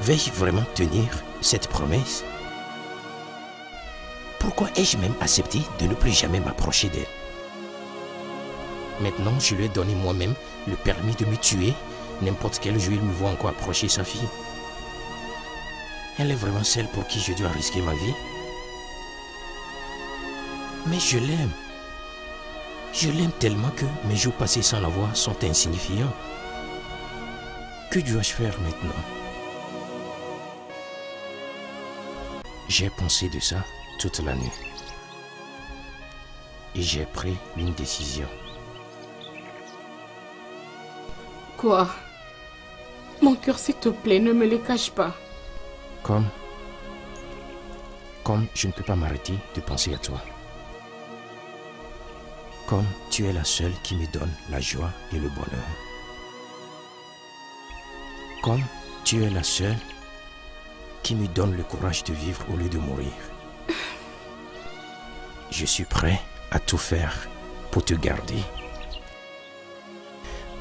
Vais-je vraiment tenir cette promesse? Pourquoi ai-je même accepté de ne plus jamais m'approcher d'elle? Maintenant, je lui ai donné moi-même le permis de me tuer. N'importe quel jour, il me voit encore approcher sa fille. Elle est vraiment celle pour qui je dois risquer ma vie. Mais je l'aime. Je l'aime tellement que mes jours passés sans la voir sont insignifiants. Que dois-je faire maintenant? J'ai pensé de ça toute la nuit. Et j'ai pris une décision. Quoi? Mon cœur, s'il te plaît, ne me les cache pas. Comme je ne peux pas m'arrêter de penser à toi. Comme tu es la seule qui me donne la joie et le bonheur. Comme tu es la seule qui me donne le courage de vivre au lieu de mourir. Je suis prêt à tout faire pour te garder.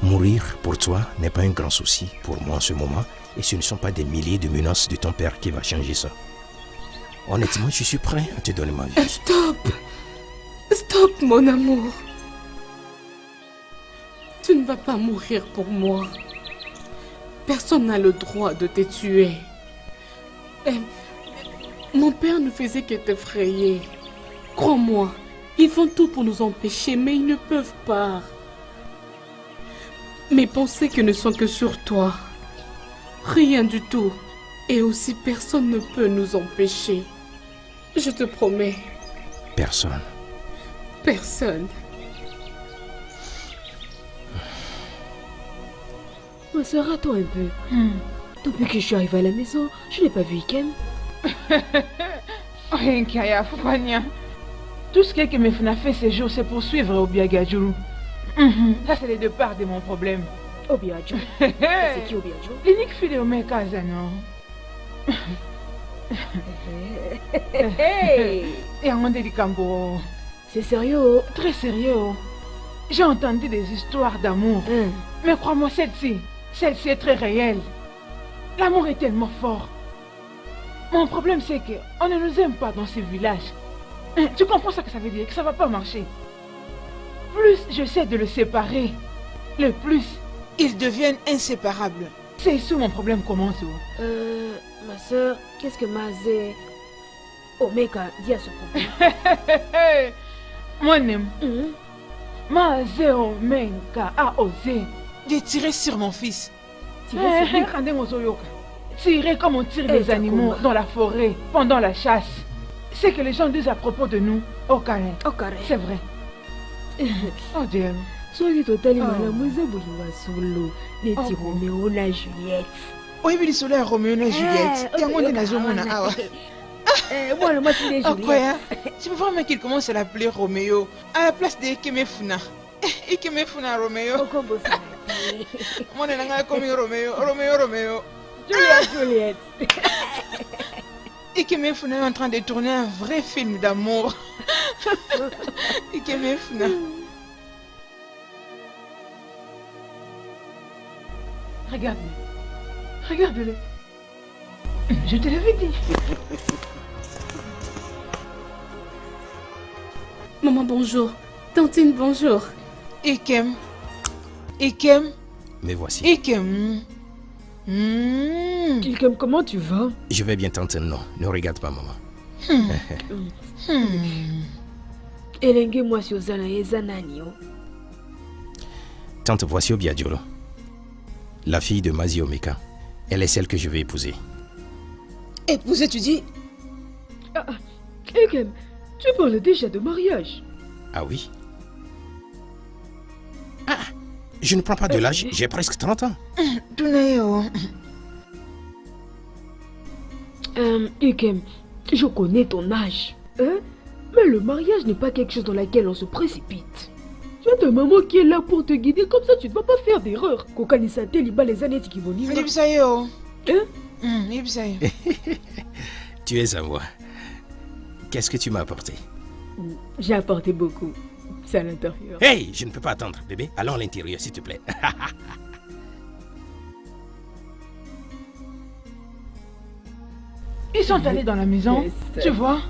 Mourir pour toi n'est pas un grand souci pour moi en ce moment, et ce ne sont pas des milliers de menaces de ton père qui va changer ça. Honnêtement, je suis prêt à te donner ma vie. Stop! Stop, mon amour. Tu ne vas pas mourir pour moi. Personne n'a le droit de te tuer. Mon père ne faisait que t'effrayer. Crois-moi, ils font tout pour nous empêcher, mais ils ne peuvent pas. Mes pensées ne sont que sur toi. Rien du tout. Et aussi personne ne peut nous empêcher. Je te promets. Personne. Personne. Ma soeur, attends un peu. Depuis que je suis arrivée à la maison, je n'ai pas vu Ikem. Rien qu'il y a, Fouania. Tout ce que Mefna a fait ces jours, c'est pour suivre Obiagajuru. Ça, c'est les deux parts de mon problème. Obiagajuru? C'est qui Obiagajuru? L'unique fille de Omeka Zano. Et un monde de Cambo. C'est sérieux? Très sérieux. J'ai entendu des histoires d'amour. Mais crois-moi, celle-ci est très réelle. L'amour est tellement fort. Mon problème, c'est qu'on ne nous aime pas dans ce village. Tu comprends ce que ça veut dire? Que ça va pas marcher. Plus j'essaie de le séparer, le plus ils deviennent inséparables. C'est ici où mon problème commence. Ma soeur, qu'est-ce que Mazé Omeka dit à ce problème? Mon aime. Mazé Omeka a osé de tirer sur mon fils. Tirer comme on tire des animaux dans la forêt pendant la chasse. C'est que les gens disent à propos de nous au carré. Au carré. C'est vrai. Oh Dieu. Soki totali malamu eza bolinga solo neti Roméo na Juliette. Oyebi lisolo ya Roméo na Juliette. Yango nde nazomona awa. Moi, le match des Oh, quoi, Juliette. hein? Je veux vraiment qu'il commence à l'appeler Roméo à la place de Ikemefuna. Ikemefuna Roméo. Oh, comme ça. Moi, je n'ai comme Roméo. Roméo. Juliette. Ikemefuna est en train de tourner un vrai film d'amour. Ikemefuna. Regarde-le. Regarde-le. Je te l'avais dit. Maman, bonjour. Tantine, bonjour. Ikem. Me voici. Ikem. Ikem, comment tu vas? Je vais bien, tante. Non, ne regarde pas, maman. Elenge moi si ozana ezanani yo. Tante, voici Obiadiolo. La fille de Mazi Omeka. Elle est celle que je vais épouser. Épouser, tu dis? Ikem, tu parles déjà de mariage. Ah oui? Ah, je ne prends pas de l'âge, j'ai presque 30 ans. Ikem, je connais ton âge. Hein? Mais le mariage n'est pas quelque chose dans laquelle on se précipite. Tu as ta maman qui est là pour te guider, comme ça tu ne vas pas faire d'erreur. Kokanisa te liba les années qui vont venir. Libsayo. Hein? Libsayo. Tu es à moi. Qu'est-ce que tu m'as apporté? J'ai apporté beaucoup. C'est à l'intérieur. Hey, je ne peux pas attendre, bébé. Allons à l'intérieur, s'il te plaît. Ils sont allés dans la maison, Yes. tu vois.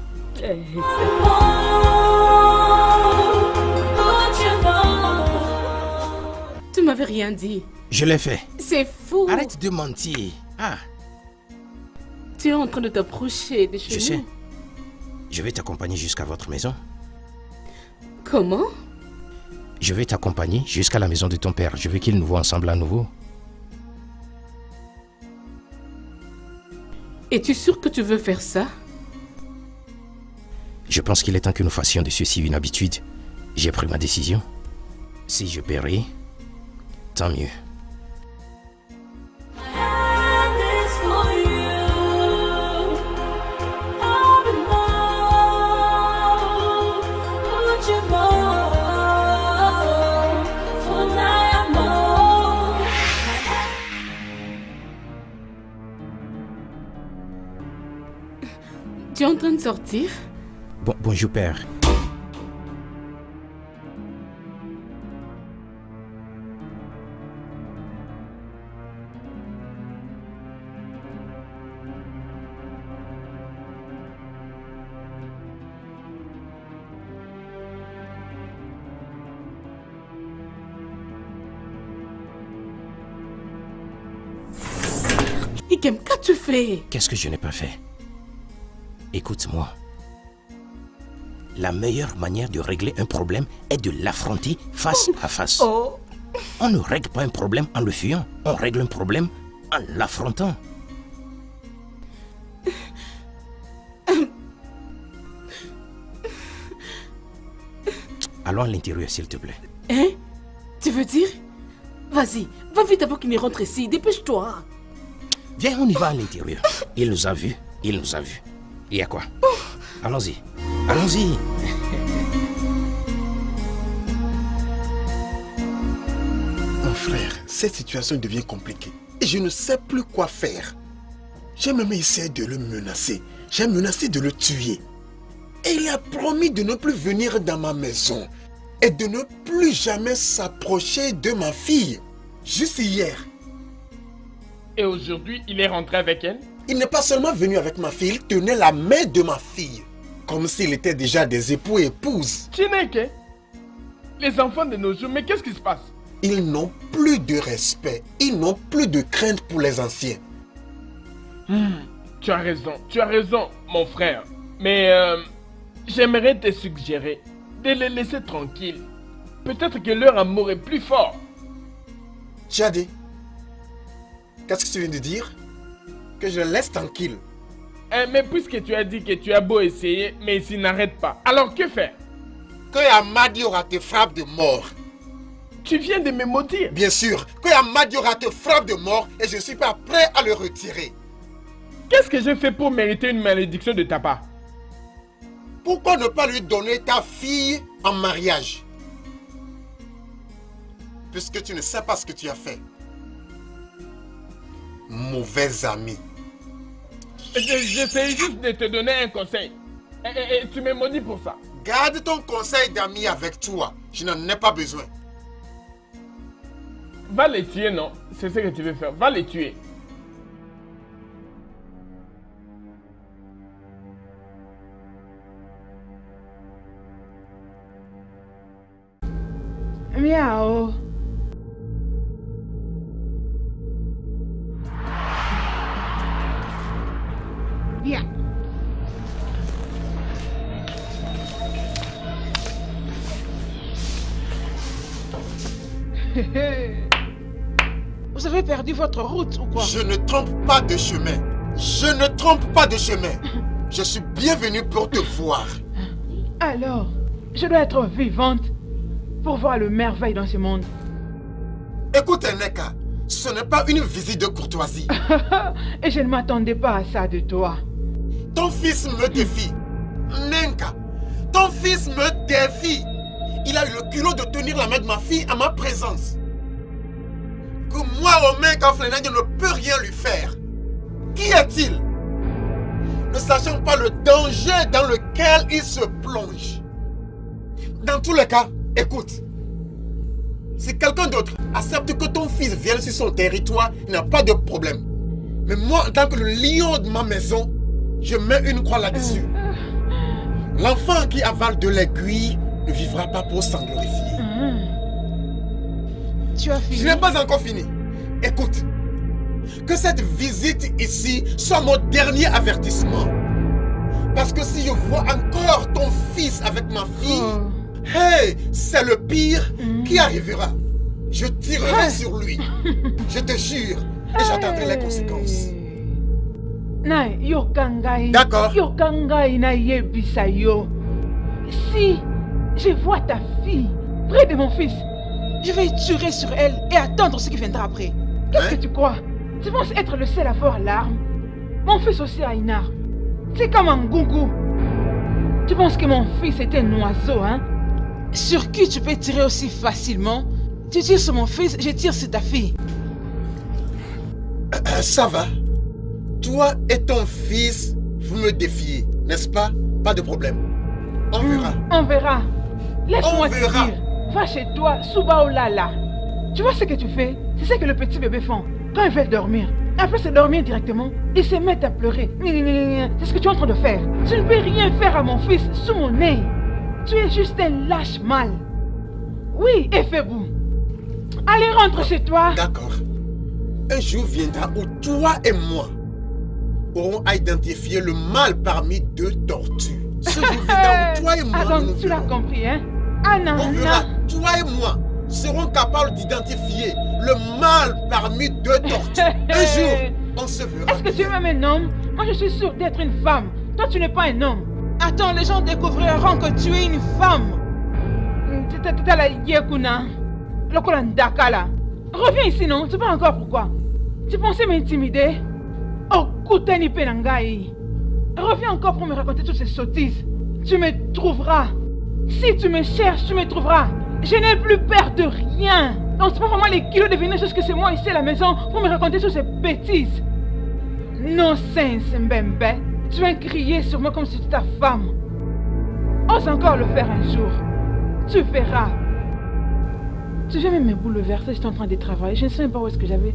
Tu m'avais rien dit. Je l'ai fait. C'est fou. Arrête de mentir. Ah, Tu es en train de t'approcher de chez je sais. nous. Je vais t'accompagner jusqu'à votre maison. Comment? Je vais t'accompagner jusqu'à la maison de ton père. Je veux qu'ils nous voient ensemble à nouveau. Es-tu sûr que tu veux faire ça? Je pense qu'il est temps que nous fassions de ceci une habitude. J'ai pris ma décision. Si je péris, tant mieux. Tu es en train de sortir? Bonjour, père. Ikem, qu'as-tu fait? Qu'est-ce que je n'ai pas fait? Écoute-moi. La meilleure manière de régler un problème est de l'affronter face à face. Oh. On ne règle pas un problème en le fuyant. On règle un problème en l'affrontant. Allons à l'intérieur, s'il te plaît. Hein? Tu veux dire? Vas-y, va vite avant qu'il ne rentre ici. Dépêche-toi. Viens, on y va à l'intérieur. Il nous a vus. Il nous a vus. Il y a quoi? Allons-y. Allons-y. Mon frère, cette situation devient compliquée. Et je ne sais plus quoi faire. J'ai même essayé de le menacer. J'ai menacé de le tuer. Et il a promis de ne plus venir dans ma maison. Et de ne plus jamais s'approcher de ma fille. Juste hier. Et aujourd'hui, il est rentré avec elle? Il n'est pas seulement venu avec ma fille, il tenait la main de ma fille. Comme s'il était déjà des époux et épouses. Chineke, les enfants de nos jours, mais qu'est-ce qui se passe? Ils n'ont plus de respect. Ils n'ont plus de crainte pour les anciens. Tu as raison, mon frère. Mais j'aimerais te suggérer de les laisser tranquilles. Peut-être que leur amour est plus fort. Jadé, qu'est-ce que tu viens de dire? Que je le laisse tranquille. Mais puisque tu as dit que tu as beau essayer, mais s'il n'arrête pas, alors que faire? Que Amadi aura te frappe de mort. Tu viens de me maudire. Bien sûr, que Amadi aura te frappe de mort et je suis pas prêt à le retirer. Qu'est-ce que j'ai fait pour mériter une malédiction de ta part? Pourquoi ne pas lui donner ta fille en mariage? Puisque tu ne sais pas ce que tu as fait. Mauvais ami. J'essaie juste de te donner un conseil. Et tu me maudis pour ça. Garde ton conseil d'ami avec toi. Je n'en ai pas besoin. Va les tuer, non? C'est ce que tu veux faire. Va les tuer. Miao. Bien. Vous avez perdu votre route ou quoi? Je ne trompe pas de chemin. Je ne trompe pas de chemin. Je suis bienvenu pour te voir. Alors, je dois être vivante pour voir le merveille dans ce monde. Écoute, Neka, ce n'est pas une visite de courtoisie. Et je ne m'attendais pas à ça de toi. Ton fils me défie. Nenka, ton fils me défie. Il a eu le culot de tenir la main de ma fille à ma présence. Que moi, Romain Kaflenan, je ne peux rien lui faire. Qui est-il? Ne sachant pas le danger dans lequel il se plonge. Dans tous les cas, écoute. Si quelqu'un d'autre accepte que ton fils vienne sur son territoire, il n'y a pas de problème. Mais moi, en tant que le lion de ma maison, je mets une croix là-dessus. L'enfant qui avale de l'aiguille ne vivra pas pour s'en glorifier. Tu as fini? Je n'ai pas encore fini. Écoute, que cette visite ici soit mon dernier avertissement. Parce que si je vois encore ton fils avec ma fille, hey, c'est le pire qui arrivera. Je tirerai sur lui. Je te jure. Et j'attendrai les conséquences. D'accord. Si je vois ta fille près de mon fils, je vais tirer sur elle et attendre ce qui viendra après. Qu'est-ce que tu crois? Tu penses être le seul à avoir l'arme? Mon fils aussi a une arme. C'est comme un gougou. Tu penses que mon fils est un oiseau, hein? Sur qui tu peux tirer aussi facilement? Tu tires sur mon fils, je tire sur ta fille. Ça va. Toi et ton fils, vous me défiez, n'est-ce pas? Pas de problème. On verra. On verra. Laisse-moi te verra. dire. Va chez toi, Subaolala. Tu vois ce que tu fais? C'est ce que le petit bébé fait. Quand il veut dormir, après se dormir directement, il se met à pleurer. C'est ce que tu es en train de faire. Tu ne peux rien faire à mon fils sous mon nez. Tu es juste un lâche mal. Oui, Efebou. Allez, rentre chez toi. D'accord. Un jour viendra où toi et moi aurons à identifier le mal parmi deux tortues. Ce jour viendra où toi et moi Attends, nous tu l'as compris, hein? Anna, on verra, toi et moi serons capables d'identifier le mal parmi deux tortues. Un jour, on se verra. Est-ce que tu es même un homme? Moi, je suis sûre d'être une femme. Toi, tu n'es pas un homme. Attends, les gens découvriront que tu es une femme. Reviens ici, non? Tu sais pas encore pourquoi. Tu pensais m'intimider? Oh, Koutani Penangai. Reviens encore pour me raconter toutes ces sottises. Tu me trouveras. Si tu me cherches, tu me trouveras. Je n'ai plus peur de rien. Donc c'est pas vraiment les kilos de venir jusque chez moi ici à la maison pour me raconter toutes ces bêtises. Nonsense, Mbembe. Tu vas crier sur moi comme si tu étais ta femme. Ose encore le faire un jour. Tu verras. Tu viens même me bouleverser, j'étais en train de travailler. Je ne sais même pas où est-ce que j'avais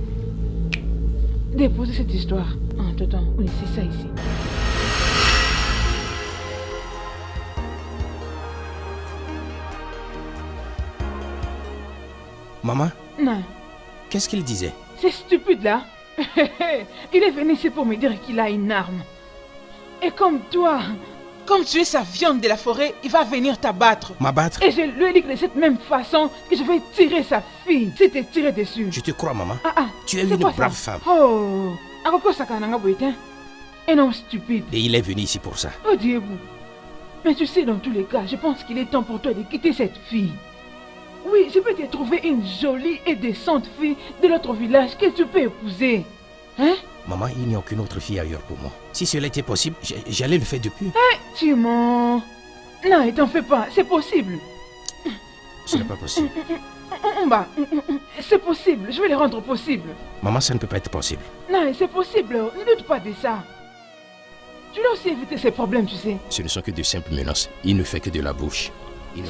déposé cette histoire. Attends, oui, c'est ça ici. Maman, Non, qu'est-ce qu'il disait? c'est stupide là. Il est venu ici pour me dire qu'il a une arme. Et comme toi, comme tu es sa viande de la forêt, il va venir t'abattre. M'abattre? Et je lui ai dit que de cette même façon que je vais tirer sa fille. Si tu tirer dessus. Je te crois, maman. Ah, Tu es c'est une quoi ça? brave femme. Oh, à quoi ça cananga boitin? Un homme stupide. Et il est venu ici pour ça. Oh Dieu. Mais tu sais, dans tous les cas, je pense qu'il est temps pour toi de quitter cette fille. Oui, je peux te trouver une jolie et décente fille de l'autre village que tu peux épouser. Hein? Maman, il n'y a aucune autre fille ailleurs pour moi. Si cela était possible, j'allais le faire depuis. Tu mens. Non, t'en fais pas, c'est possible. Ce n'est pas possible. Bah, c'est possible, je vais les rendre possibles. Maman, ça ne peut pas être possible. Non, c'est possible, ne doute pas de ça. Tu dois aussi éviter ces problèmes, tu sais. Ce ne sont que de simples menaces. Il ne fait que de la bouche.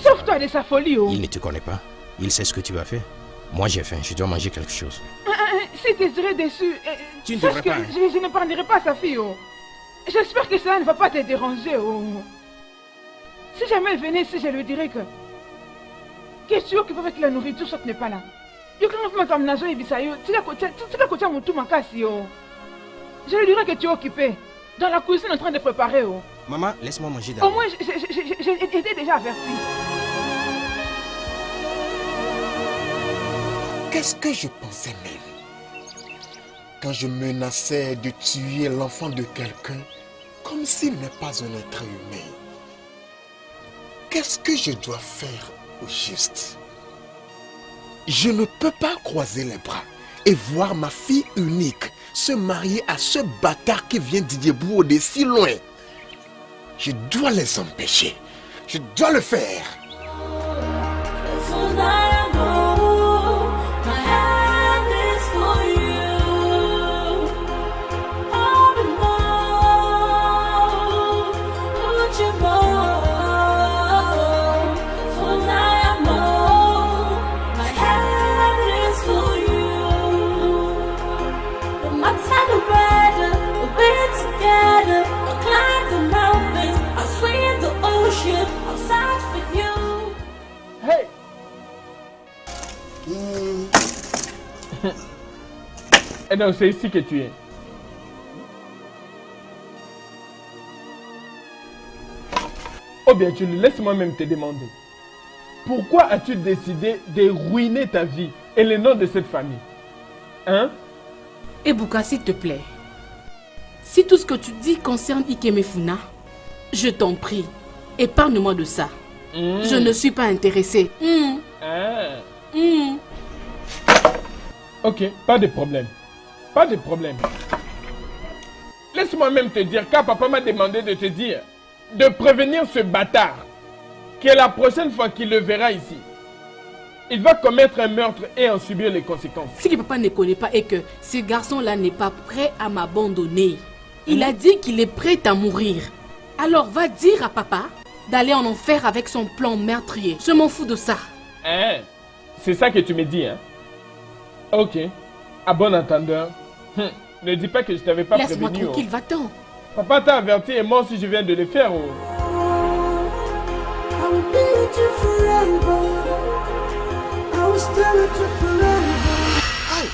Sauve-toi de sa folie, oh. Il ne te connaît pas. Il sait ce que tu vas faire. Moi, j'ai faim. Je dois manger quelque chose. Si tu serais déçu, Tu ne sache devrais que pas. je ne parlerai pas à sa fille, oh. J'espère que ça ne va pas te déranger, oh. Si jamais elle venait ici, je lui dirais que tu occupes avec la nourriture, soit tu n'es pas là. Je lui dirai que tu es occupé. Dans la cuisine en train de préparer, oh. Maman, laisse-moi manger d'abord. Au moins, j'ai été déjà averti. Qu'est-ce que je pensais même quand je menaçais de tuer l'enfant de quelqu'un comme s'il n'est pas un être humain? Qu'est-ce que je dois faire au juste? Je ne peux pas croiser les bras et voir ma fille unique se marier à ce bâtard qui vient d'Idjebou de si loin. Je dois les empêcher. Je dois le faire. Et donc c'est ici que tu es. Oh bien, tu laisse-moi même te demander. Pourquoi as-tu décidé de ruiner ta vie et le nom de cette famille? Hein? Ebuka, s'il te plaît. Si tout ce que tu dis concerne Ikemefuna, je t'en prie, épargne-moi de ça. Je ne suis pas intéressée. Ok, pas de problème. Pas de problème. Laisse-moi même te dire, car papa m'a demandé de te dire, de prévenir ce bâtard, que la prochaine fois qu'il le verra ici, il va commettre un meurtre et en subir les conséquences. Ce que papa ne connaît pas est que ce garçon-là n'est pas prêt à m'abandonner. Il a dit qu'il est prêt à mourir. Alors va dire à papa d'aller en enfer avec son plan meurtrier. Je m'en fous de ça. Hein? C'est ça que tu me dis, hein? Ok. À bon entendeur. Ne dis pas que je t'avais pas prévenu. Laisse-moi tranquille, va-t'en. Papa t'a averti et moi aussi je viens de le faire. Oh. Aïe!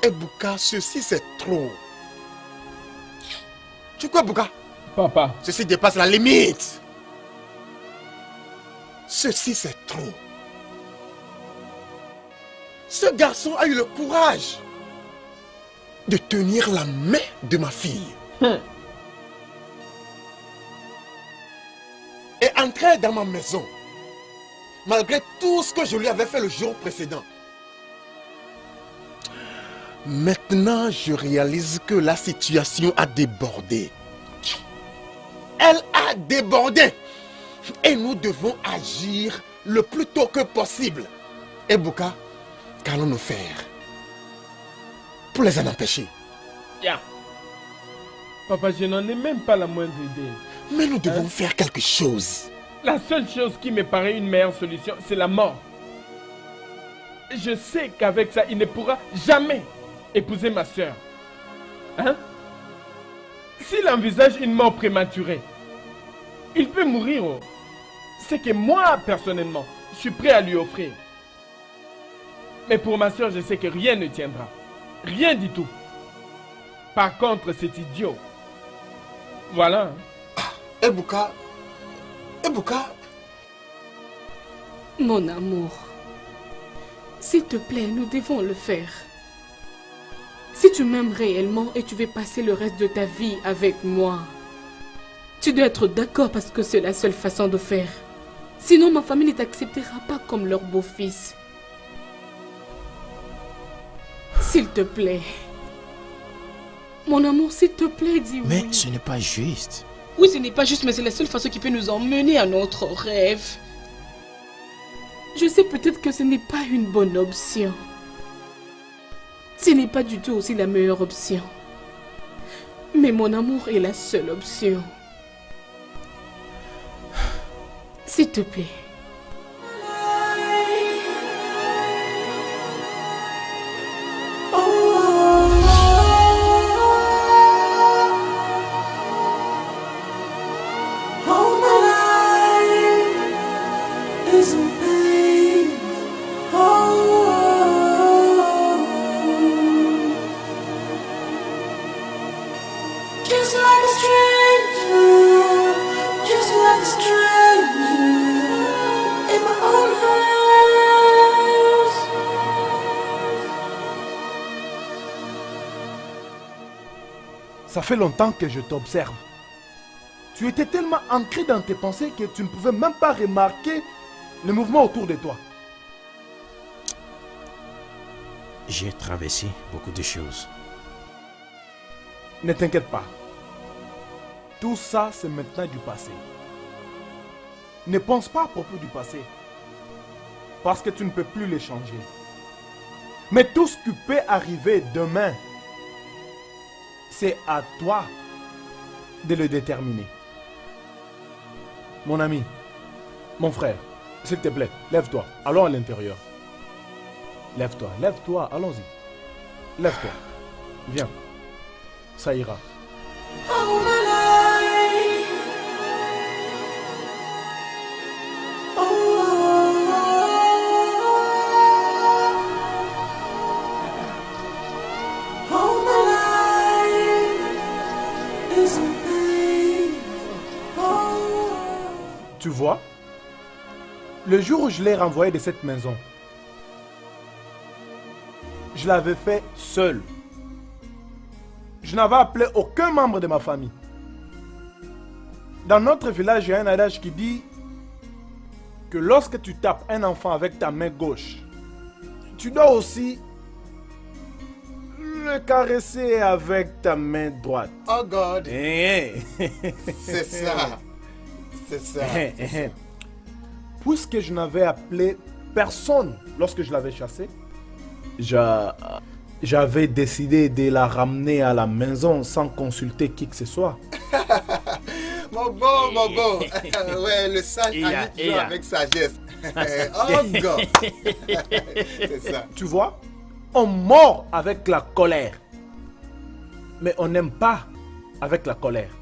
Ebuka, ceci c'est trop. Tu crois, Ebuka? Papa. Ceci dépasse la limite. Ceci c'est trop. Ce garçon a eu le courage de tenir la main de ma fille. Et entrer dans ma maison, malgré tout ce que je lui avais fait le jour précédent. Maintenant, je réalise que la situation a débordé. Elle a débordé. Et nous devons agir le plus tôt que possible. Ebuka, qu'allons-nous faire pour les en empêcher? Yeah. Papa, je n'en ai même pas la moindre idée. Mais nous devons faire quelque chose. La seule chose qui me paraît une meilleure solution, c'est la mort. Je sais qu'avec ça, il ne pourra jamais épouser ma soeur. Hein? S'il envisage une mort prématurée, il peut mourir. Oh. C'est que moi, personnellement, je suis prêt à lui offrir. Mais pour ma soeur, je sais que rien ne tiendra. Rien du tout. Par contre, cet idiot. Voilà. Ebuka. Ebuka. Mon amour. S'il te plaît, nous devons le faire. Si tu m'aimes réellement et tu veux passer le reste de ta vie avec moi, tu dois être d'accord parce que c'est la seule façon de faire. Sinon, ma famille ne t'acceptera pas comme leur beau-fils. S'il te plaît. Mon amour, s'il te plaît, dis oui. Mais ce n'est pas juste. Oui, ce n'est pas juste, mais c'est la seule façon qui peut nous emmener à notre rêve. Je sais peut-être que ce n'est pas une bonne option. Ce n'est pas du tout aussi la meilleure option. Mais mon amour est la seule option. S'il te plaît. Ça fait longtemps que je t'observe. Tu étais tellement ancré dans tes pensées que tu ne pouvais même pas remarquer le mouvement autour de toi. J'ai traversé beaucoup de choses. Ne t'inquiète pas. Tout ça, c'est maintenant du passé. Ne pense pas à propos du passé. Parce que tu ne peux plus les changer. Mais tout ce qui peut arriver demain, c'est à toi de le déterminer. Mon ami, mon frère, s'il te plaît, lève-toi. Allons à l'intérieur. Lève-toi, lève-toi, allons-y. Lève-toi. Viens. Ça ira. Tu vois, le jour où je l'ai renvoyé de cette maison, je l'avais fait seul. Je n'avais appelé aucun membre de ma famille. Dans notre village, il y a un adage qui dit que lorsque tu tapes un enfant avec ta main gauche, tu dois aussi le caresser avec ta main droite. Oh God. C'est ça. C'est ça. Puisque je n'avais appelé personne lorsque je l'avais chassée, j'avais décidé de la ramener à la maison sans consulter qui que ce soit. Mon beau. Ouais, le sage a dit avec sagesse. Oh God. C'est ça. Tu vois, on mord avec la colère. Mais on n'aime pas avec la colère.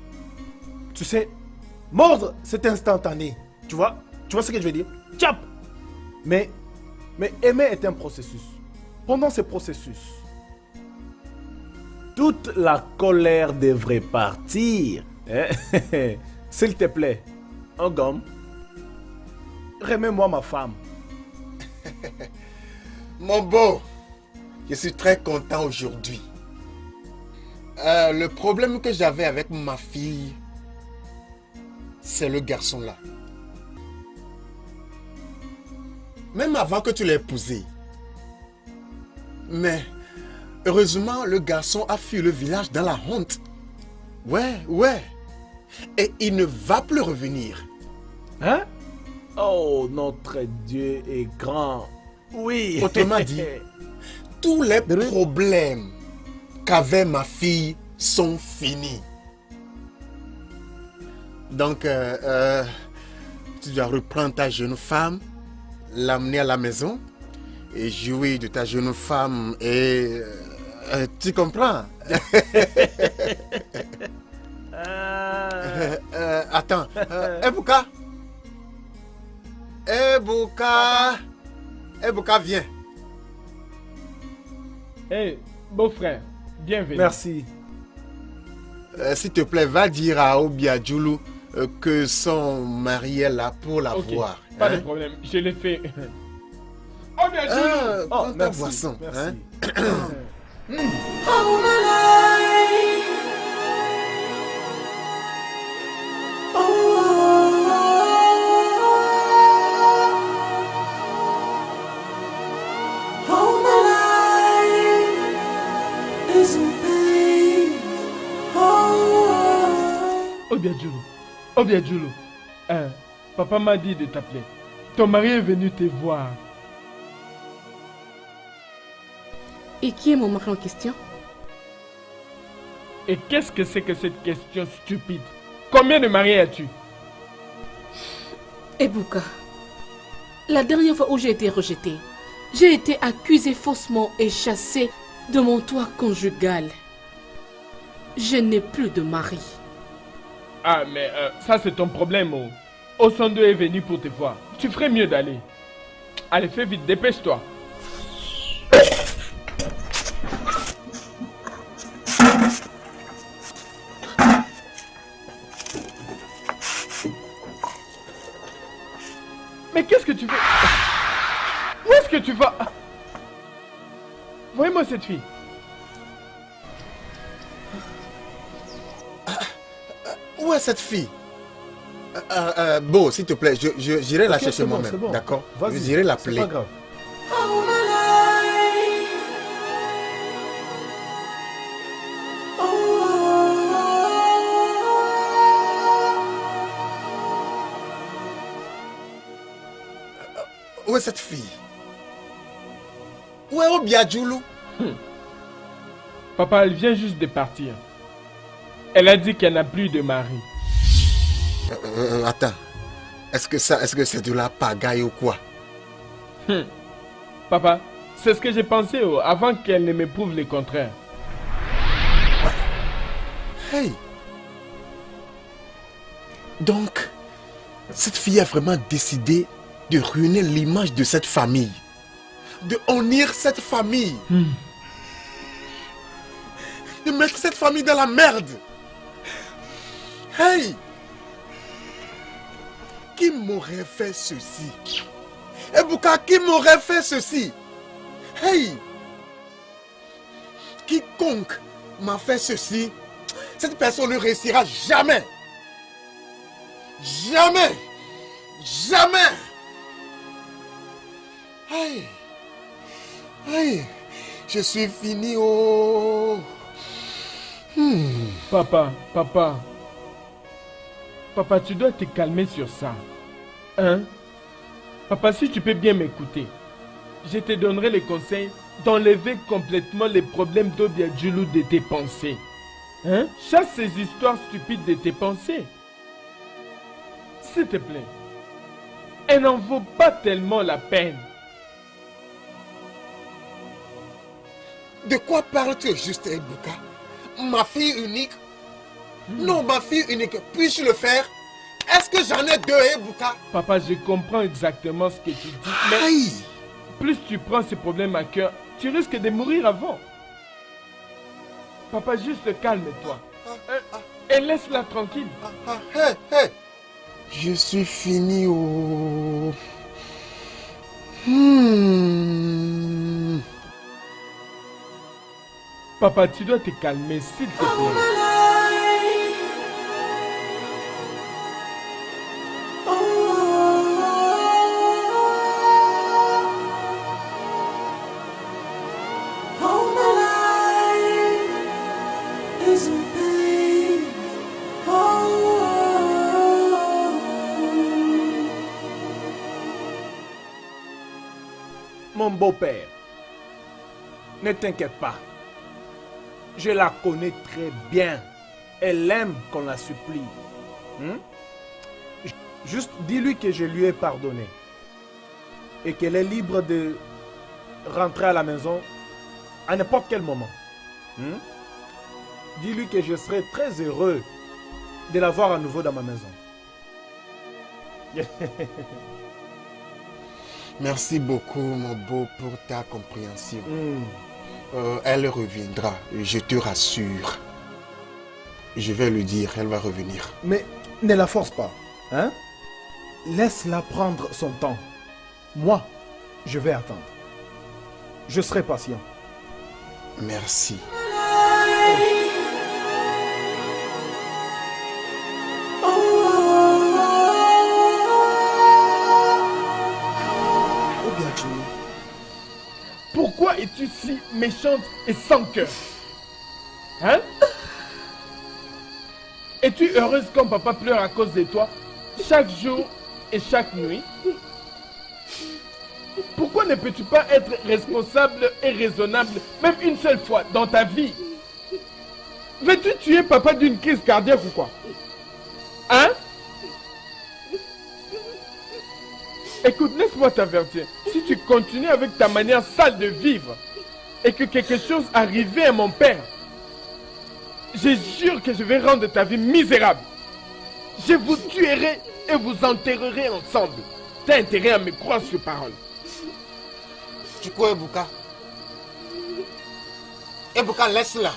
Tu sais, mordre, c'est instantané. Tu vois ce que je veux dire? Tchap! Mais aimer est un processus. Pendant ce processus, toute la colère devrait partir. S'il te plaît, un gomme, remets-moi ma femme. Mon beau, je suis très content aujourd'hui. Le problème que j'avais avec ma fille, c'est le garçon là. Même avant que tu l'aies épousé. Mais heureusement, le garçon a fui le village dans la honte. Ouais. Et il ne va plus revenir. Hein? Oh, notre Dieu est grand. Oui. Autrement dit, tous les problèmes qu'avait ma fille sont finis. Donc, tu dois reprendre ta jeune femme, l'amener à la maison et jouir de ta jeune femme et... tu comprends? Attends, Ebuka, viens. Hey, beau-frère, bienvenue. Merci. S'il te plaît, va dire à Obiadjoulou que son mari est là pour la voir. Pas de problème, je l'ai fait. Oh, bien sûr. Oh, merci. Boisson, merci. Obiadjulu, Obiadjulu, papa m'a dit de t'appeler. Ton mari est venu te voir. Et qui est mon mari en question? Et qu'est-ce que c'est que cette question stupide? Combien de maris as-tu? Ebuka, la dernière fois où j'ai été rejetée, j'ai été accusée faussement et chassée de mon toit conjugal. Je n'ai plus de mari. Ah, mais ça c'est ton problème. Osandu est venu pour te voir. Tu ferais mieux d'aller. Allez, fais vite, dépêche-toi. Mais qu'est-ce que tu fais? Où est-ce que tu vas? Voyez-moi cette fille. Où est cette fille? Beau, s'il te plaît, j'irai la chercher moi-même. Bon. D'accord? Vas-y, J'irai c'est l'appeler. pas grave. Où est cette fille? Où est Obiadjulu? Papa, elle vient juste de partir. Elle a dit qu'elle n'a plus de mari. Attends. Est-ce que c'est de la pagaille ou quoi? Papa, c'est ce que j'ai pensé avant qu'elle ne me prouve le contraire. Hey! Donc, cette fille a vraiment décidé de ruiner l'image de cette famille. De honnir cette famille. De mettre cette famille dans la merde. Hey! Qui m'aurait fait ceci? Ebuka, qui m'aurait fait ceci? Hey! Quiconque m'a fait ceci, cette personne ne réussira jamais. Jamais! Jamais! Hey! Hey! Je suis fini, oh! Papa, tu dois te calmer sur ça. Hein? Papa, si tu peux bien m'écouter, je te donnerai les conseils d'enlever complètement les problèmes d'Obiadjulu de tes pensées. Hein? Chasse ces histoires stupides de tes pensées. S'il te plaît. Elle n'en vaut pas tellement la peine. De quoi parles-tu juste, Ebuka? Ma fille unique? Non, ma fille unique. Puis-je le faire? Est-ce que j'en ai deux, Ebuka? Papa, je comprends exactement ce que tu dis. Mais Aïe! plus tu prends ces problèmes à cœur, tu risques de mourir avant. Papa, juste calme-toi. Et laisse-la tranquille. Hey! Je suis fini, oh... Papa, tu dois te calmer, s'il te plaît. Mon beau-père, ne t'inquiète pas. Je la connais très bien. Elle aime qu'on la supplie. Juste dis-lui que je lui ai pardonné. Et qu'elle est libre de rentrer à la maison à n'importe quel moment. Dis-lui que je serai très heureux de la voir à nouveau dans ma maison. Merci beaucoup, mon beau, pour ta compréhension. Elle reviendra, je te rassure. Je vais lui dire, elle va revenir. Mais ne la force pas. Hein? Laisse-la prendre son temps. Moi, je vais attendre. Je serai patient. Merci. Pourquoi es-tu si méchante et sans cœur? Hein? Es-tu heureuse quand papa pleure à cause de toi, chaque jour et chaque nuit? Pourquoi ne peux-tu pas être responsable et raisonnable, même une seule fois dans ta vie? Veux-tu tuer papa d'une crise cardiaque ou quoi? Hein? Écoute, laisse-moi t'avertir. Si tu continues avec ta manière sale de vivre et que quelque chose arrivait à mon père, je jure que je vais rendre ta vie misérable. Je vous tuerai et vous enterrerai ensemble. T'as intérêt à me croire sur parole. Tu crois Ebuka? Ebuka, laisse-la.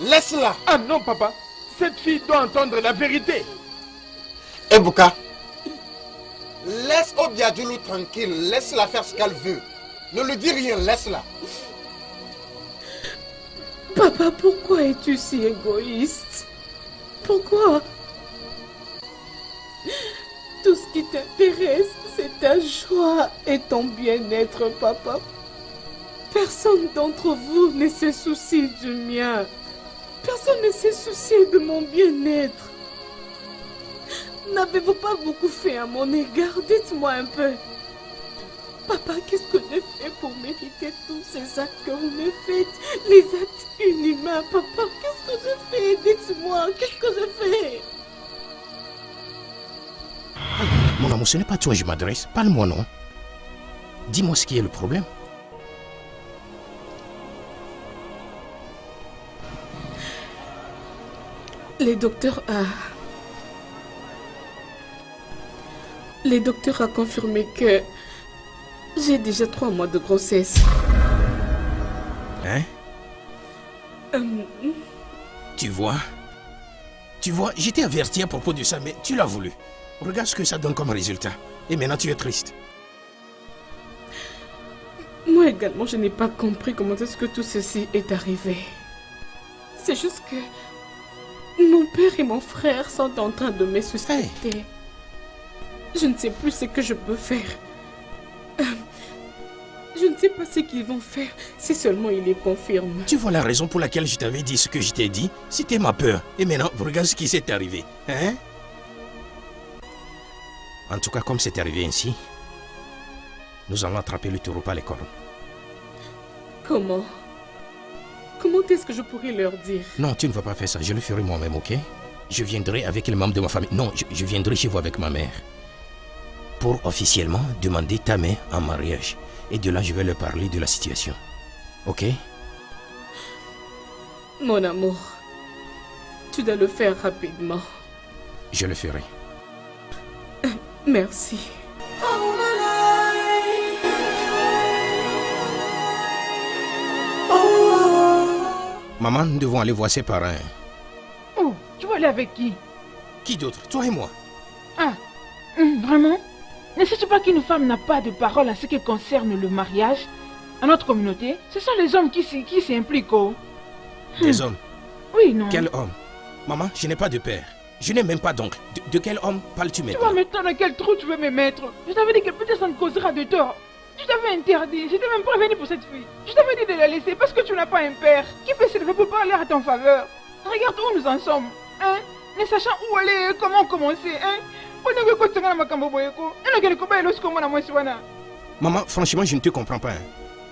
Laisse-la. Ah non, papa. Cette fille doit entendre la vérité. Ebuka, laisse Obiadjoulou tranquille. Laisse-la faire ce qu'elle veut. Ne lui dis rien, laisse-la. Papa, pourquoi es-tu si égoïste? Pourquoi? Tout ce qui t'intéresse, c'est ta joie et ton bien-être, papa. Personne d'entre vous ne se soucie du mien. Personne ne se soucie de mon bien-être. N'avez-vous pas beaucoup fait à mon égard? Dites-moi un peu. Papa, qu'est-ce que j'ai fait pour mériter tous ces actes que vous me faites? Les actes inhumains, papa, qu'est-ce que j'ai fait? Dites-moi, qu'est-ce que j'ai fait? Mon amour, ce n'est pas toi que je m'adresse. Parle-moi, non? Dis-moi ce qui est le problème. Les docteurs a confirmé que j'ai déjà 3 mois de grossesse. Hein? Tu vois, je t'ai averti à propos de ça, mais tu l'as voulu. Regarde ce que ça donne comme résultat. Et maintenant, tu es triste. Moi également, je n'ai pas compris comment est-ce que tout ceci est arrivé. C'est juste que mon père et mon frère sont en train de me suspecter. Je ne sais plus ce que je peux faire. Je ne sais pas ce qu'ils vont faire si seulement ils les confirment. Tu vois la raison pour laquelle je t'avais dit ce que je t'ai dit? C'était ma peur. Et maintenant, regarde ce qui s'est arrivé. Hein? En tout cas, comme c'est arrivé ainsi, nous allons attraper le taureau par les cornes. Comment? Comment est-ce que je pourrais leur dire? Non, tu ne vas pas faire ça. Je le ferai moi-même, ok? Je viendrai avec les membres de ma famille. Non, je viendrai chez vous avec ma mère. Pour officiellement demander ta main en mariage. Et de là, je vais leur parler de la situation. Ok? Mon amour, tu dois le faire rapidement. Je le ferai. Merci. Maman, nous devons aller voir ses parents. Oh, tu vas aller avec qui? Qui d'autre? Toi et moi. Ah, vraiment? Ne sais-tu pas qu'une femme n'a pas de parole en ce qui concerne le mariage? À notre communauté, ce sont les hommes qui s'impliquent. Oh. Des hommes? Oui, non. Quel homme? Maman, je n'ai pas de père. Je n'ai même pas d'oncle. De quel homme parles-tu maintenant? Tu vois maintenant dans quel trou tu veux me mettre? Je t'avais dit que peut-être ça ne causera de tort. Je t'avais interdit, je t'ai même prévenu pour cette fille. Je t'avais dit de la laisser parce que tu n'as pas un père qui peut s'élever pour parler à ton faveur. Regarde où nous en sommes, hein? Ne sachant où aller, comment commencer, hein? Maman, franchement, je ne te comprends pas. Hein.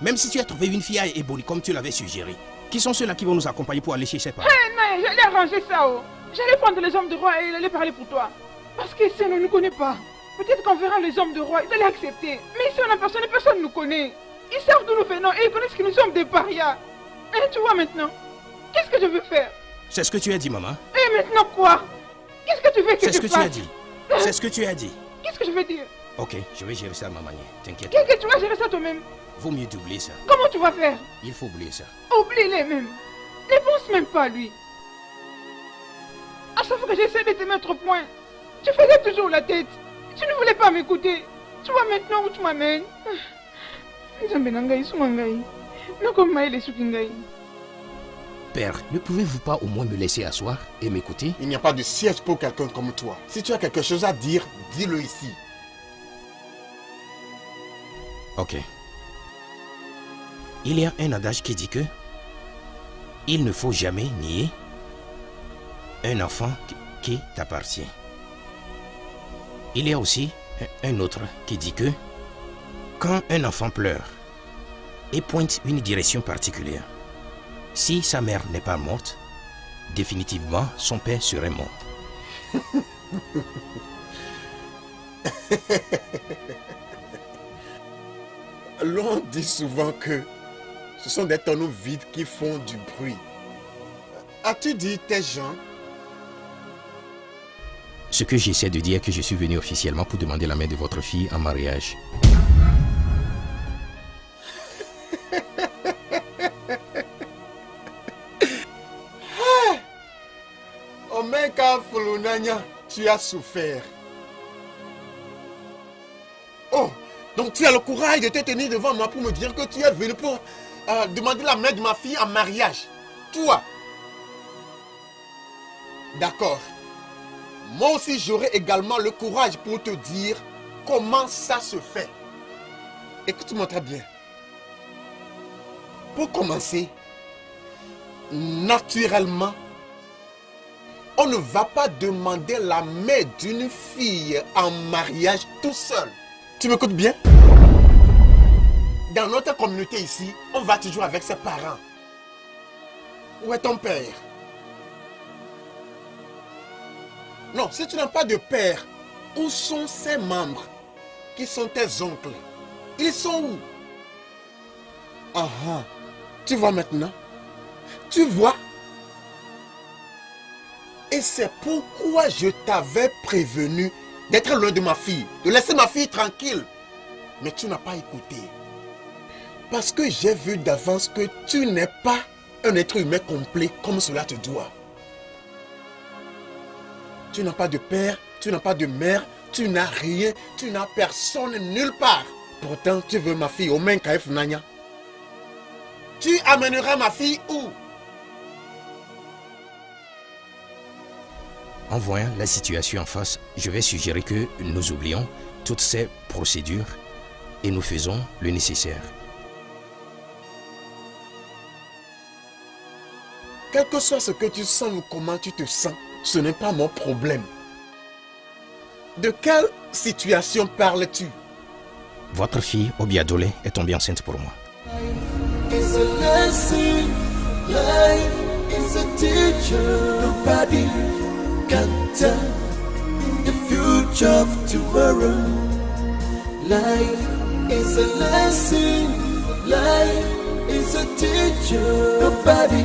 Même si tu as trouvé une fille à Eboli comme tu l'avais suggéré, qui sont ceux-là qui vont nous accompagner pour aller chez ses parents? Non, j'allais arranger ça. Oh. J'allais prendre les hommes de roi et aller parler pour toi. Parce que si on ne nous connaît pas, peut-être qu'on verra les hommes de roi, ils allaient accepter. Mais ici on a personne et personne ne nous connaît. Ils savent d'où nous venons et ils connaissent que nous sommes des parias. Et tu vois maintenant, qu'est-ce que je veux faire? C'est ce que tu as dit, maman. Et maintenant quoi? Qu'est-ce que tu veux que je fasse? C'est ce que tu as dit. C'est ce que tu as dit. Qu'est-ce que je vais dire? Ok, je vais gérer ça à ma manière. T'inquiète. Qu'est-ce que tu vas gérer ça toi-même? Vaut mieux d'oublier ça. Comment tu vas faire? Il faut oublier ça. Oublie-les même. Ne pense même pas à lui. À chaque fois que j'essaie de te mettre au point, tu faisais toujours la tête. Tu ne voulais pas m'écouter. Tu vois maintenant où tu m'amènes. Père, ne pouvez-vous pas au moins me laisser asseoir et m'écouter? Il n'y a pas de siège pour quelqu'un comme toi. Si tu as quelque chose à dire, dis-le ici. Ok. Il y a un adage qui dit que il ne faut jamais nier un enfant qui t'appartient. Il y a aussi un autre qui dit que quand un enfant pleure et pointe une direction particulière, si sa mère n'est pas morte, définitivement son père serait mort. L'on dit souvent que ce sont des tonneaux vides qui font du bruit. As-tu dit tes gens? Ce que j'essaie de dire est que je suis venu officiellement pour demander la main de votre fille en mariage. Omeka Fulunanya, tu as souffert. Oh, donc tu as le courage de te tenir devant moi pour me dire que tu es venu pour demander la main de ma fille en mariage. Toi. D'accord. Moi aussi, j'aurai également le courage pour te dire comment ça se fait. Écoute-moi très bien. Pour commencer, naturellement, on ne va pas demander la main d'une fille en mariage tout seul. Tu m'écoutes bien? Dans notre communauté ici, on va toujours avec ses parents. Où est ton père? Non, si tu n'as pas de père, où sont ses membres? Qui sont tes oncles? Ils sont où? Ah ah, tu vois maintenant? Tu vois? Et c'est pourquoi je t'avais prévenu d'être loin de ma fille, de laisser ma fille tranquille. Mais tu n'as pas écouté. Parce que j'ai vu d'avance que tu n'es pas un être humain complet comme cela te doit. Tu n'as pas de père, tu n'as pas de mère, tu n'as rien, tu n'as personne nulle part. Pourtant, tu veux ma fille au Menkaef Nanya. Tu amèneras ma fille où? En voyant la situation en face, je vais suggérer que nous oublions toutes ces procédures et nous faisons le nécessaire. Quel que soit ce que tu sens ou comment tu te sens, ce n'est pas mon problème. De quelle situation parles-tu? Votre fille, Obiadole, est tombée enceinte pour moi. It's a lesson, life is a teacher. Nobody can tell the future of tomorrow. Life is a lesson, life is a teacher. Nobody